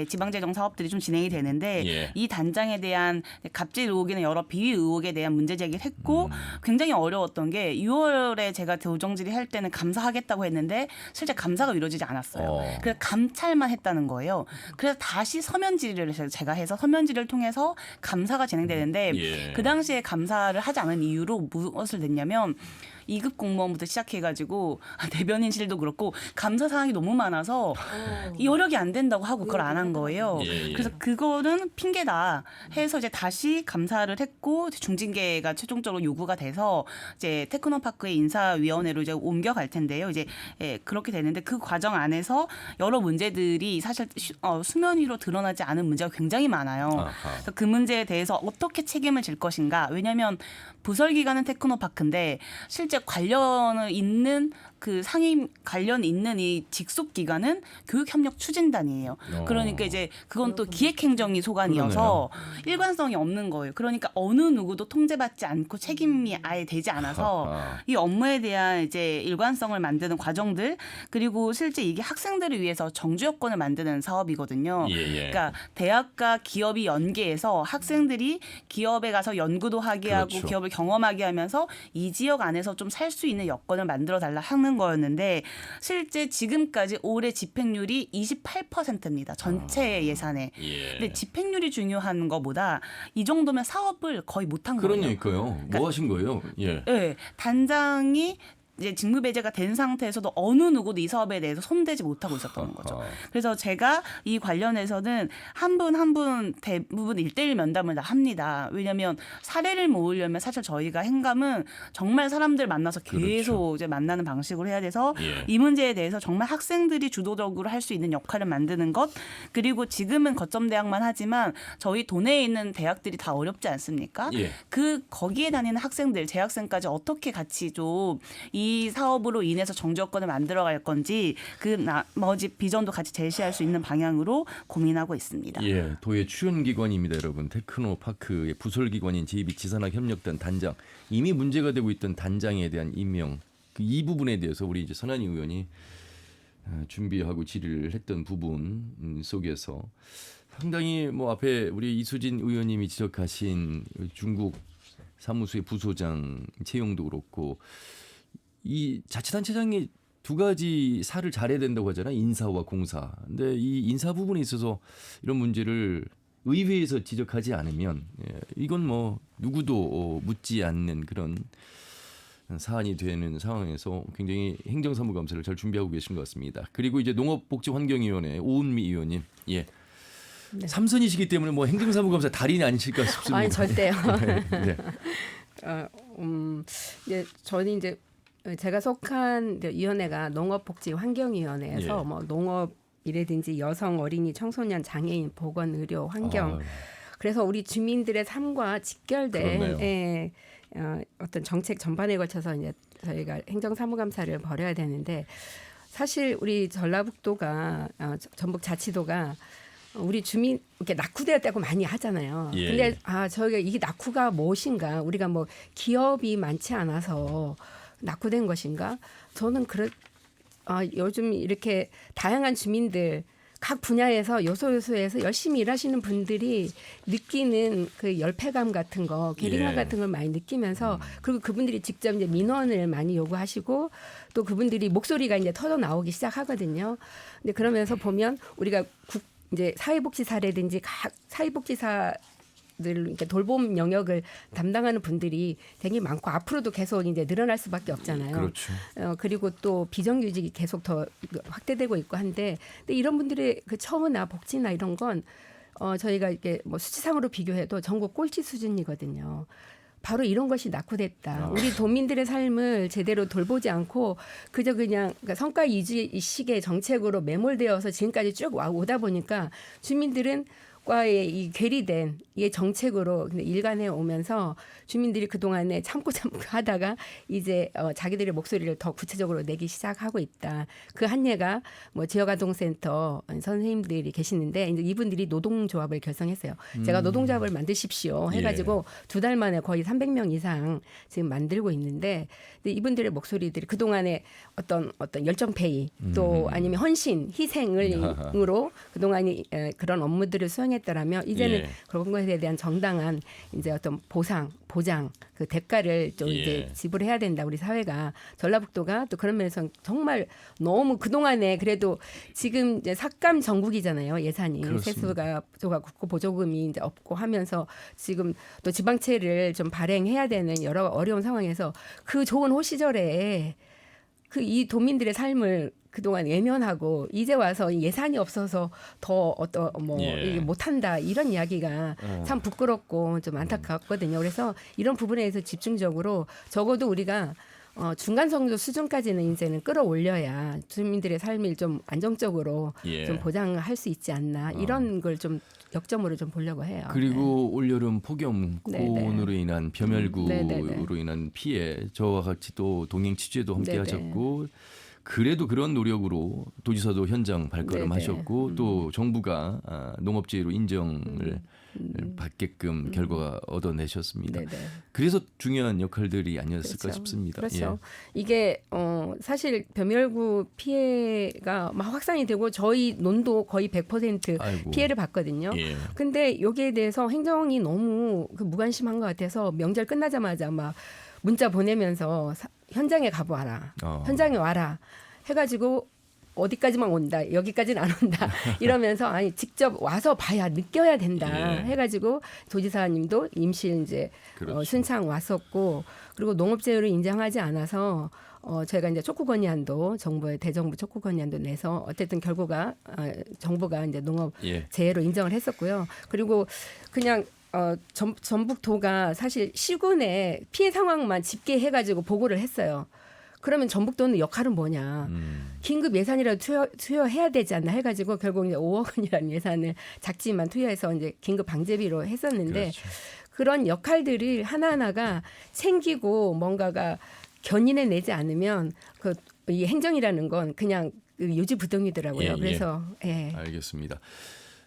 지방재정 사업들이 좀 진행이 되는데 이 단장에 대한 갑질 의혹이나 여러 비위 의혹에 대한 문제 제기를 했고 굉장히 어려웠던 게 6월에 제가 도정 질의할 때는 감사하겠다고 했는데 실제 감사가 이루어지지 않았어요. 그래서 감찰만 했다는 거예요. 그래서 다시 서면 질의를 제가 해서 서면 질의를 통해서 감사가 진행되는데 그 당시에 감사를 하지 않은 이유로 무엇을 냈냐면 2급 공무원부터 시작해가지고 대변인실도 그렇고 감사 사항이 너무 많아서 여력이 안 된다고 하고 그걸 안 한 거예요. 그래서 그거는 핑계다 해서 이제 다시 감사를 했고 중징계가 최종적으로 요구가 돼서 이제 테크노파크의 인사위원회로 이제 옮겨갈 텐데요. 이제 그렇게 되는데 그 과정 안에서 여러 문제들이 사실 수면 위로 드러나지 않은 문제가 굉장히 많아요. 그래서 그 문제에 대해서 어떻게 책임을 질 것인가. 왜냐하면 부설기관은 테크노파크인데 실제 관련 있는 그 상임 관련 있는 이 직속 기관은 교육협력추진단이에요. 그러니까 이제 그건 또 기획행정이 소관이어서 일관성이 없는 거예요. 그러니까 어느 누구도 통제받지 않고 책임이 아예 되지 않아서 이 업무에 대한 이제 일관성을 만드는 과정들 그리고 실제 이게 학생들을 위해서 정주 여건을 만드는 사업이거든요. 그러니까 대학과 기업이 연계해서 학생들이 기업에 가서 연구도 하게 하고 기업을 경험하게 하면서 이 지역 안에서 좀 살 수 있는 여건을 만들어 달라 하는 거였는데 실제 지금까지 올해 집행률이 28%입니다. 전체 예산에. 근데 집행률이 중요한 것보다 이 정도면 사업을 거의 못한 거예요. 그러니까요. 뭐 하신 거예요? 네, 단장이 이제 직무 배제가 된 상태에서도 어느 누구도 이 사업에 대해서 손대지 못하고 있었던 거죠. 그래서 제가 이 관련해서는 한 분 한 분 대부분 1:1 면담을 다 합니다. 왜냐하면 사례를 모으려면 사실 저희가 행감은 정말 사람들 만나서 계속 그렇죠. 이제 만나는 방식으로 해야 돼서 예. 이 문제에 대해서 정말 학생들이 주도적으로 할 수 있는 역할을 만드는 것, 그리고 지금은 거점 대학만 하지만 저희 도내에 있는 대학들이 다 어렵지 않습니까? 예. 거기에 다니는 학생들, 재학생까지 어떻게 같이 좀 이 사업으로 인해서 정주여건을 만들어갈 건지 그 나머지 비전도 같이 제시할 수 있는 방향으로 고민하고 있습니다. 예, 도의 추연기관입니다, 여러분. 테크노파크의 부설기관인 제2지산학협력단 단장, 이미 문제가 되고 있던 단장에 대한 임명, 이 부분에 대해서 우리 이제 선한희 의원이 준비하고 질의를 했던 부분 속에서 상당히 뭐 앞에 우리 이수진 의원님이 지적하신 중국 사무소의 부소장 채용도 그렇고, 이 자치단체장이 두 가지 살을 잘해야 된다고 하잖아요. 인사와 공사. 근데 이 인사 부분에 있어서 이런 문제를 의회에서 지적하지 않으면 이건 뭐 누구도 묻지 않는 그런 사안이 되는 상황에서 굉장히 행정사무감사를 잘 준비하고 계신 것 같습니다. 그리고 이제 농업복지환경위원회 오은미 의원님, 예. 네. 3선이시기 때문에 뭐 행정사무감사 달인이 아니실까 싶습니다. 아니 절대요. 네. 이제 저는 이제 제가 속한 위원회가 농업복지환경위원회에서 예. 뭐 농업이라든지 여성, 어린이, 청소년, 장애인, 보건, 의료, 환경. 그래서 우리 주민들의 삶과 직결된 그렇네요. 어떤 정책 전반에 걸쳐서 이제 저희가 행정사무감사를 벌여야 되는데, 사실 우리 전라북도가 전북자치도가 우리 주민 이렇게 낙후되었다고 많이 하잖아요. 예. 근데 저희가 이 낙후가 무엇인가? 우리가 뭐 기업이 많지 않아서 낙후된 것인가? 저는 요즘 이렇게 다양한 주민들 각 분야에서 요소에서 열심히 일하시는 분들이 느끼는 그 열패감 같은 거, 괴리감 예. 같은 걸 많이 느끼면서, 그리고 그분들이 직접 이제 민원을 많이 요구하시고 또 그분들이 목소리가 이제 터져 나오기 시작하거든요. 근데 그러면서 보면 우리가 이제 사회복지사라든지 각 사회복지사들 이렇게 돌봄 영역을 담당하는 분들이 되게 많고 앞으로도 계속 이제 늘어날 수밖에 없잖아요. 그렇죠. 그리고 또 비정규직이 계속 더 확대되고 있고 한데, 근데 이런 분들의 그 처우나 복지나 이런 건 저희가 이렇게 뭐 수치상으로 비교해도 전국 꼴찌 수준이거든요. 바로 이런 것이 낙후됐다. 우리 도민들의 삶을 제대로 돌보지 않고 그저 그냥 성과 위주의식의 정책으로 매몰되어서 지금까지 쭉 오다 보니까 주민들은 과의 이 괴리된 이 정책으로 일관해 오면서 주민들이 그동안에 참고 하다가 이제 자기들의 목소리를 더 구체적으로 내기 시작하고 있다. 그 한 예가 뭐 지역아동센터 선생님들이 계시는데 이제 이분들이 노동조합을 결성했어요. 제가 노동조합을 만드십시오 해가지고 두 달 만에 거의 300명 이상 지금 만들고 있는데, 근데 이분들의 목소리들이 그동안에 어떤 열정페이 또 아니면 헌신, 희생으로 그동안에 그런 업무들을 수행했더라면 이제는 그런 것에 대한 정당한 이제 어떤 보장, 그 대가를 좀 이제 지불해야 된다. 우리 사회가, 전라북도가 또 그런 면에서 정말 너무 그동안에 그래도 지금 이제 삭감 전국이잖아요. 예산이 그렇습니다. 세수가 국고 보조금이 이제 없고 하면서 지금 또 지방채를 좀 발행해야 되는 여러 어려운 상황에서 그 좋은 호시절에 그 이 도민들의 삶을 그동안 외면하고 이제 와서 예산이 없어서 더 이게 못한다, 이런 이야기가 참 부끄럽고 좀 안타깝거든요. 그래서 이런 부분에 대해서 집중적으로 적어도 우리가 중간 정도 수준까지는 이제는 끌어올려야 주민들의 삶을 좀 안정적으로 좀 보장할 수 있지 않나, 이런 걸 좀 역점으로 좀 보려고 해요. 그리고 올여름 폭염곤으로 인한 벼멸구로 인한 피해, 저와 같이 또 동행 취재도 함께 하셨고, 그래도 그런 노력으로 도지사도 현장 발걸음하셨고 또 정부가 농업재해로 인정을 받게끔 결과가 얻어내셨습니다. 그래서 중요한 역할들이 아니었을까 싶습니다. 그렇죠. 이게 사실 벼멸구 피해가 막 확산이 되고 저희 논도 거의 100% 피해를 봤거든요. 근데 여기에 대해서 행정이 너무 무관심한 것 같아서 명절 끝나자마자 막 문자 보내면서 현장에 가보아라. 현장에 와라. 해가지고 어디까지만 온다. 여기까지는 안 온다. 이러면서 아니 직접 와서 봐야 느껴야 된다. 해가지고 도지사님도 임시 이제 순창 왔었고, 그리고 농업재해를 인정하지 않아서 저희가 이제 촉구 건의안도 정부의 대정부 촉구 건의안도 내서 어쨌든 결과가 정부가 이제 농업 예. 재해로 인정을 했었고요. 그리고 그냥 전북도가 사실 시군의 피해 상황만 집계해가지고 보고를 했어요. 그러면 전북도는 역할은 뭐냐? 긴급 예산이라도 투여해야 되지 않나 해가지고 결국 이제 5억 원이라는 예산을 작지만 투여해서 이제 긴급 방제비로 했었는데 그렇죠. 그런 역할들이 하나하나가 생기고 뭔가가 견인해 내지 않으면 이 행정이라는 건 그냥 요지부동이더라고요. 예, 그래서 예. 알겠습니다.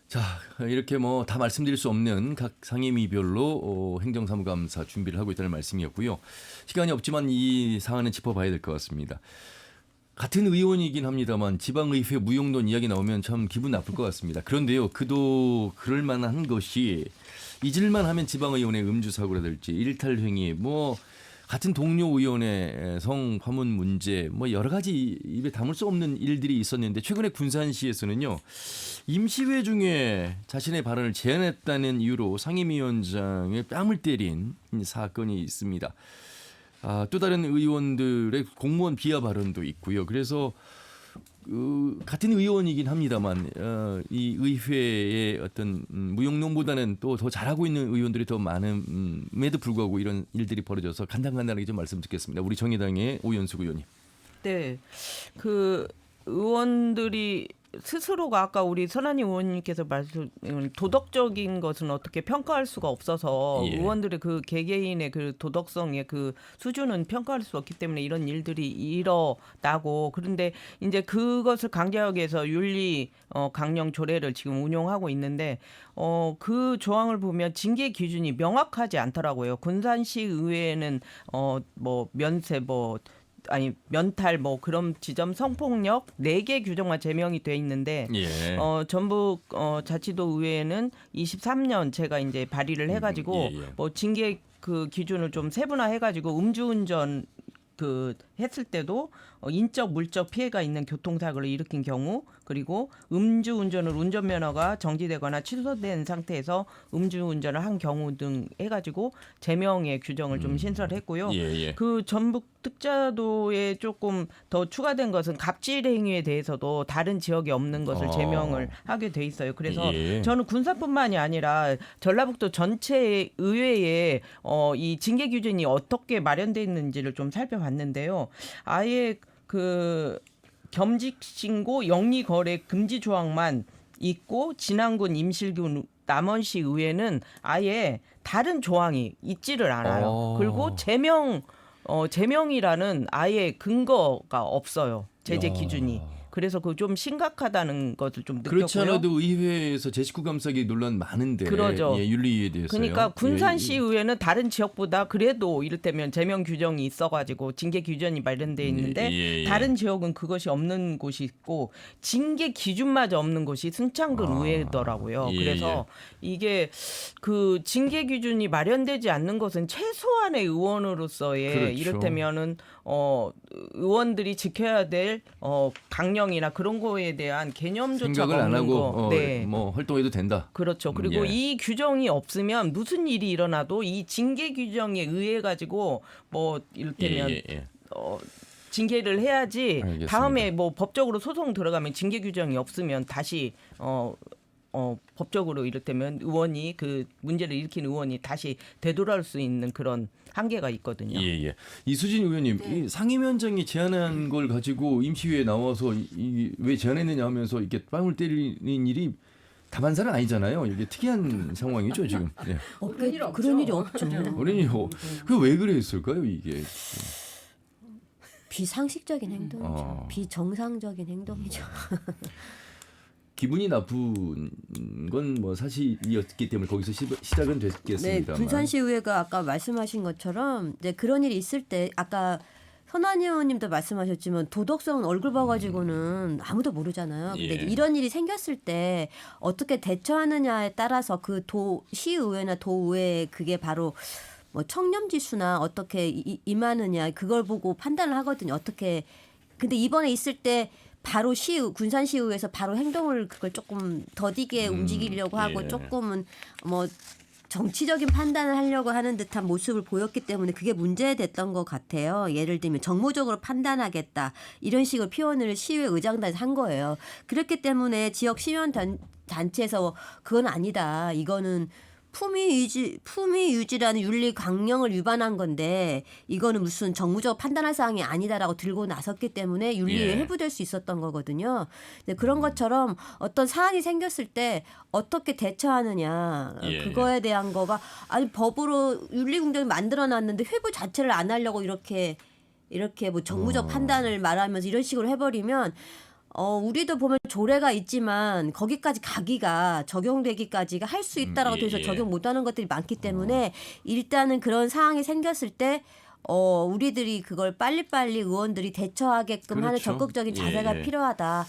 자, 이렇게 뭐 다 말씀드릴 수 없는 각 상임위별로 행정사무감사 준비를 하고 있다는 말씀이었고요. 시간이 없지만 이 사안은 짚어봐야 될 것 같습니다. 같은 의원이긴 합니다만 지방의회 무용론 이야기 나오면 참 기분 나쁠 것 같습니다. 그런데요, 그도 그럴 만한 것이 잊을만 하면 지방의원의 음주사고라든지 일탈행위, 뭐 같은 동료 의원의 성화문 문제, 뭐 여러 가지 입에 담을 수 없는 일들이 있었는데 최근에 군산시에서는요, 임시회 중에 자신의 발언을 제안했다는 이유로 상임위원장의 뺨을 때린 사건이 있습니다. 또 다른 의원들의 공무원 비하 발언도 있고요. 그래서 같은 의원이긴 합니다만 이 의회의 어떤 무용론보다는 또 더 잘하고 있는 의원들이 더 많음에도 불구하고 이런 일들이 벌어져서 간단하게 좀 말씀 듣겠습니다. 우리 정의당의 오연숙 의원님. 네, 그 의원들이 스스로가 아까 우리 선한이 의원님께서 말씀 도덕적인 것은 어떻게 평가할 수가 없어서 예. 의원들의 그 개개인의 그 도덕성의 그 수준은 평가할 수 없기 때문에 이런 일들이 일어나고 그런데 이제 그것을 강제하기 위해서 윤리 강령 조례를 지금 운용하고 있는데 그 조항을 보면 징계 기준이 명확하지 않더라고요. 군산시 의회에는 뭐 면세 면탈 그런 지점 성폭력 4개 규정만 제명이 돼 있는데 예. 전북 자치도 의회에는 23년 제가 이제 발의를 해 가지고 예. 징계 그 기준을 좀 세분화해 가지고 음주운전 했을 때도 인적 물적 피해가 있는 교통사고를 일으킨 경우 그리고 음주운전을 운전면허가 정지되거나 취소된 상태에서 음주운전을 한 경우 등 해가지고 제명의 규정을 좀 신설했고요. 예. 그 전북 특자도에 조금 더 추가된 것은 갑질 행위에 대해서도 다른 지역에 없는 것을 제명을 하게 돼 있어요. 그래서 예. 저는 군산뿐만이 아니라 전라북도 전체 의회에 이 징계 기준이 어떻게 마련돼 있는지를 좀 살펴봤는데요. 아예 그 겸직 신고 영리 거래 금지 조항만 있고 진안군 임실군 남원시 의회는 아예 다른 조항이 있지를 않아요. 그리고 제명이라는 아예 근거가 없어요. 제재 기준이. 그래서 그 좀 심각하다는 것을 좀 느꼈고요. 그렇지 않아도 의회에서 제19 감사기 논란 많은데 그러죠. 예, 윤리에 대해서요. 그러니까 군산시 의회는 다른 지역보다 그래도 이를테면 제명 규정이 있어가지고 징계 규정이 마련돼 있는데 다른 지역은 그것이 없는 곳이 있고 징계 기준마저 없는 곳이 순창군 의회더라고요. 그래서 이게 그 징계 기준이 마련되지 않는 것은 최소한의 의원으로서의 그렇죠. 이를테면은 의원들이 지켜야 될 강령이나 그런 거에 대한 개념조차 생각을 안 없는 하고 거. 네. 뭐 활동해도 된다. 그렇죠. 그리고 예. 이 규정이 없으면 무슨 일이 일어나도 이 징계 규정에 의해 가지고 뭐 이를테면 예. 징계를 해야지. 알겠습니다. 다음에 뭐 법적으로 소송 들어가면 징계 규정이 없으면 다시 법적으로 이를테면 의원이 그 문제를 일으킨 의원이 다시 되돌아올 수 있는 그런 한계가 있거든요. 예. 이수진 의원님, 이 상임위원장이 제안한 걸 가지고 임시회에 나와서 왜 제안했느냐 하면서 이렇게 빵을 때리는 일이 다반사는 아니잖아요. 이게 특이한 상황이죠 지금. 예. 그런 일이 없죠. 어린이 그왜 그랬을까요 이게? 비상식적인 행동이죠. 비정상적인 행동이죠. 기분이 나쁜 건 뭐 사실이었기 때문에 거기서 시작은 네, 됐겠습니다만. 군산시 의회가 아까 말씀하신 것처럼 이제 그런 일이 있을 때 아까 선한 의원님도 말씀하셨지만 도덕성은 얼굴 봐가지고는 아무도 모르잖아요. 근데 이제 이런 일이 생겼을 때 어떻게 대처하느냐에 따라서 그 시의회나 도의회 그게 바로 뭐 청렴지수나 어떻게 임하느냐 그걸 보고 판단을 하거든요. 어떻게 근데 이번에 있을 때 바로 군산시의회에서 바로 행동을 그걸 조금 더디게 움직이려고 하고 조금은 뭐 정치적인 판단을 하려고 하는 듯한 모습을 보였기 때문에 그게 문제됐던 것 같아요. 예를 들면 정무적으로 판단하겠다 이런 식으로 표현을 시의회 의장단에서 한 거예요. 그렇기 때문에 지역 시의원 단체에서 그건 아니다. 이거는 품위 유지라는 윤리 강령을 위반한 건데 이거는 무슨 정무적 판단할 사항이 아니다라고 들고 나섰기 때문에 윤리에 예. 회부될 수 있었던 거거든요. 근데 그런 것처럼 어떤 사안이 생겼을 때 어떻게 대처하느냐 예. 그거에 대한 거가 아니 법으로 윤리공정이 만들어놨는데 회부 자체를 안 하려고 이렇게 뭐 정무적 판단을 말하면서 이런 식으로 해버리면 우리도 보면 조례가 있지만 거기까지 가기가 적용되기까지가 할 수 있다라고 예, 돼서 예. 적용 못하는 것들이 많기 때문에 일단은 그런 상황이 생겼을 때 우리들이 그걸 빨리빨리 의원들이 대처하게끔 하는 그렇죠. 적극적인 자세가 예. 필요하다.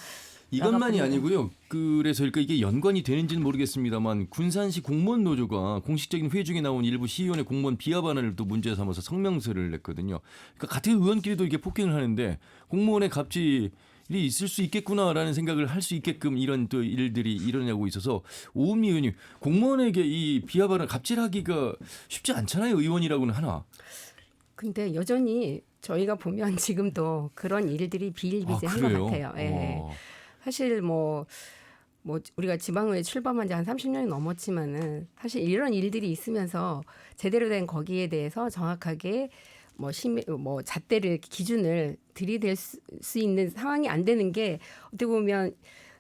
이것만이 봅니다. 아니고요. 그래서 그러니까 이게 연관이 되는지는 모르겠습니다만 군산시 공무원 노조가 공식적인 회의 중에 나온 일부 시의원의 공무원 비하반을 또 문제 삼아서 성명서를 냈거든요. 그러니까 같은 의원끼리도 이렇게 폭행을 하는데 공무원의 갑질이 있을 수 있겠구나라는 생각을 할 수 있게끔 이런 또 일들이 일어나고 있어서 오은미 의원님 공무원에게 이 비하반을 갑질하기가 쉽지 않잖아요. 의원이라고는 하나. 근데 여전히 저희가 보면 지금도 그런 일들이 비일비재한 것 그래요? 같아요. 예. 사실 뭐 우리가 지방의회 출범한 지 한 30년이 넘었지만은 사실 이런 일들이 있으면서 제대로 된 거기에 대해서 정확하게 뭐 잣대를 기준을 들이댈 수 있는 상황이 안 되는 게 어떻게 보면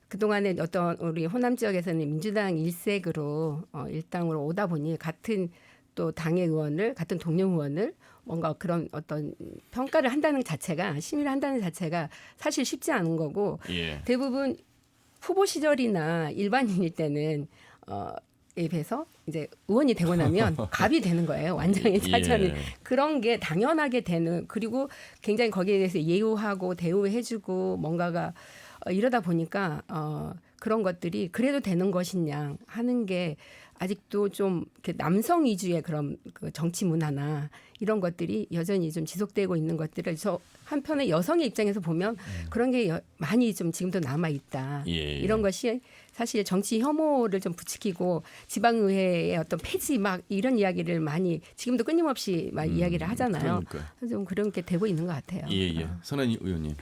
그동안에 어떤 우리 호남 지역에서는 민주당 일색으로 일당으로 오다 보니 같은 또 당의 의원을 같은 동료 의원을 뭔가 그런 어떤 평가를 한다는 자체가 심의를 한다는 자체가 사실 쉽지 않은 거고 예. 대부분 후보 시절이나 일반인일 때는 에 비해서 이제 의원이 되고 나면 갑이 되는 거예요. 완전히 차전이 예. 그런 게 당연하게 되는 그리고 굉장히 거기에 대해서 예우하고 대우해주고 뭔가가 이러다 보니까 그런 것들이 그래도 되는 것이냐 하는 게 아직도 좀 이렇게 남성 위주의 그런 그 정치 문화나 이런 것들이 여전히 좀 지속되고 있는 것들을 저 한편의 여성의 입장에서 보면 그런 게 많이 좀 지금도 남아 있다. 예, 예. 이런 것이 사실 정치 혐오를 좀 부추기고 지방의회의 어떤 폐지 막 이런 이야기를 많이 지금도 끊임없이 막 이야기를 하잖아요. 그러니까요. 좀 그런 게 되고 있는 것 같아요. 예. 선한 의원님.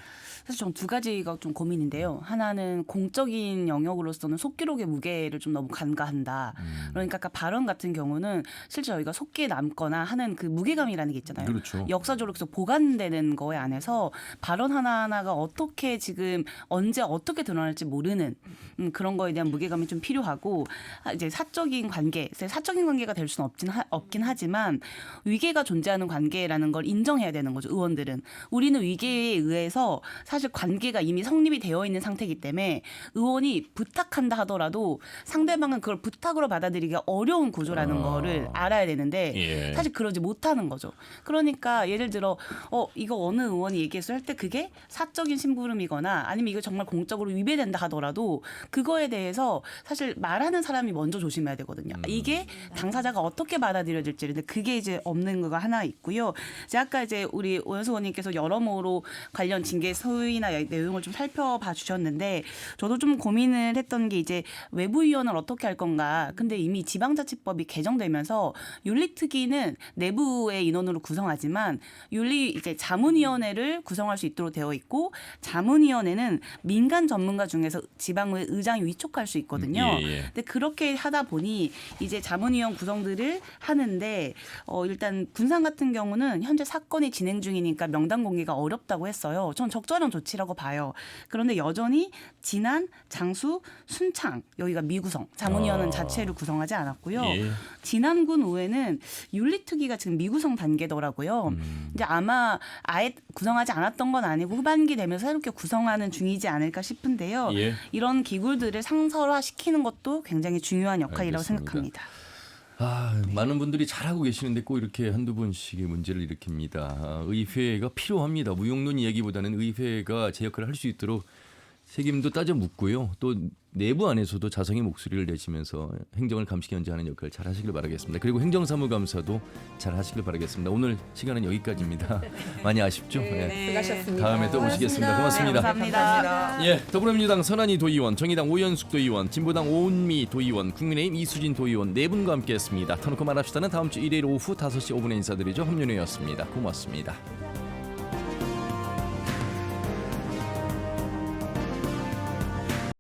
사실 전 두 가지가 좀 고민인데요. 하나는 공적인 영역으로서는 속기록의 무게를 좀 너무 간과한다. 그러니까 아까 발언 같은 경우는 실제 저희가 속기에 남거나 하는 그 무게감이라는 게 있잖아요. 그렇죠. 역사적으로 계속 보관되는 거에 안에서 발언 하나하나가 어떻게 지금 언제 어떻게 드러날지 모르는 그런 거에 대한 무게감이 좀 필요하고 이제 사적인 관계가 될 수는 없긴 하지만 위계가 존재하는 관계라는 걸 인정해야 되는 거죠. 의원들은. 우리는 위계에 의해서 사실 관계가 이미 성립이 되어 있는 상태이기 때문에 의원이 부탁한다 하더라도 상대방은 그걸 부탁으로 받아들이기가 어려운 구조라는 거를 알아야 되는데 예. 사실 그러지 못하는 거죠. 그러니까 예를 들어 이거 어느 의원이 얘기했을 때 그게 사적인 심부름이거나 아니면 이거 정말 공적으로 위배된다 하더라도 그거에 대해서 사실 말하는 사람이 먼저 조심해야 되거든요. 이게 당사자가 어떻게 받아들여질지 근데 그게 이제 없는 거가 하나 있고요. 이제 아까 이제 우리 오연수 의원님께서 여러모로 관련 징계 소위나 내용을 좀 살펴봐 주셨는데 저도 좀 고민을 했던 게 이제 외부위원을 어떻게 할 건가. 근데 이미 지방자치법이 개정되면서 윤리특위는 내부의 인원으로 구성하지만 이제 자문위원회를 구성할 수 있도록 되어 있고 자문위원회는 민간 전문가 중에서 지방의 의장이 위촉할 수 있거든요. 예. 근데 그렇게 하다 보니 이제 자문위원 구성들을 하는데 일단 군산 같은 경우는 현재 사건이 진행 중이니까 명단 공개가 어렵다고 했어요. 전 적절한 조치라고 봐요. 그런데 여전히 진안, 장수, 순창 여기가 미구성 자문위원은 자체를 구성하지 않았고요. 예. 진안군 의회는 윤리특위가 지금 미구성 단계더라고요. 이제 아마 아예 구성하지 않았던 건 아니고 후반기 되면서 새롭게 구성하는 중이지 않을까 싶은데요. 예. 이런 기구들을 상설화시키는 것도 굉장히 중요한 역할이라고 알겠습니다. 생각합니다. 많은 분들이 잘하고 계시는데 꼭 이렇게 한두 번씩의 문제를 일으킵니다. 의회가 필요합니다. 무용론 이야기보다는 의회가 제 역할을 할 수 있도록 책임도 따져 묻고요. 또 내부 안에서도 자성의 목소리를 내시면서 행정을 감시 견제하는 역할을 잘 하시길 바라겠습니다. 그리고 행정사무감사도 잘 하시길 바라겠습니다. 오늘 시간은 여기까지입니다. 많이 아쉽죠? 네, 수고하셨습니다. 다음에 또 오시겠습니다. 네, 고맙습니다. 감사합니다. 예, 더불어민주당 선한희 도의원, 정의당 오연숙 도의원, 진보당 오은미 도의원, 국민의힘 이수진 도의원 네 분과 함께했습니다. 터놓고 말합시다는 다음 주 일요일 오후 5시 5분에 인사드리죠. 함윤호였습니다. 고맙습니다.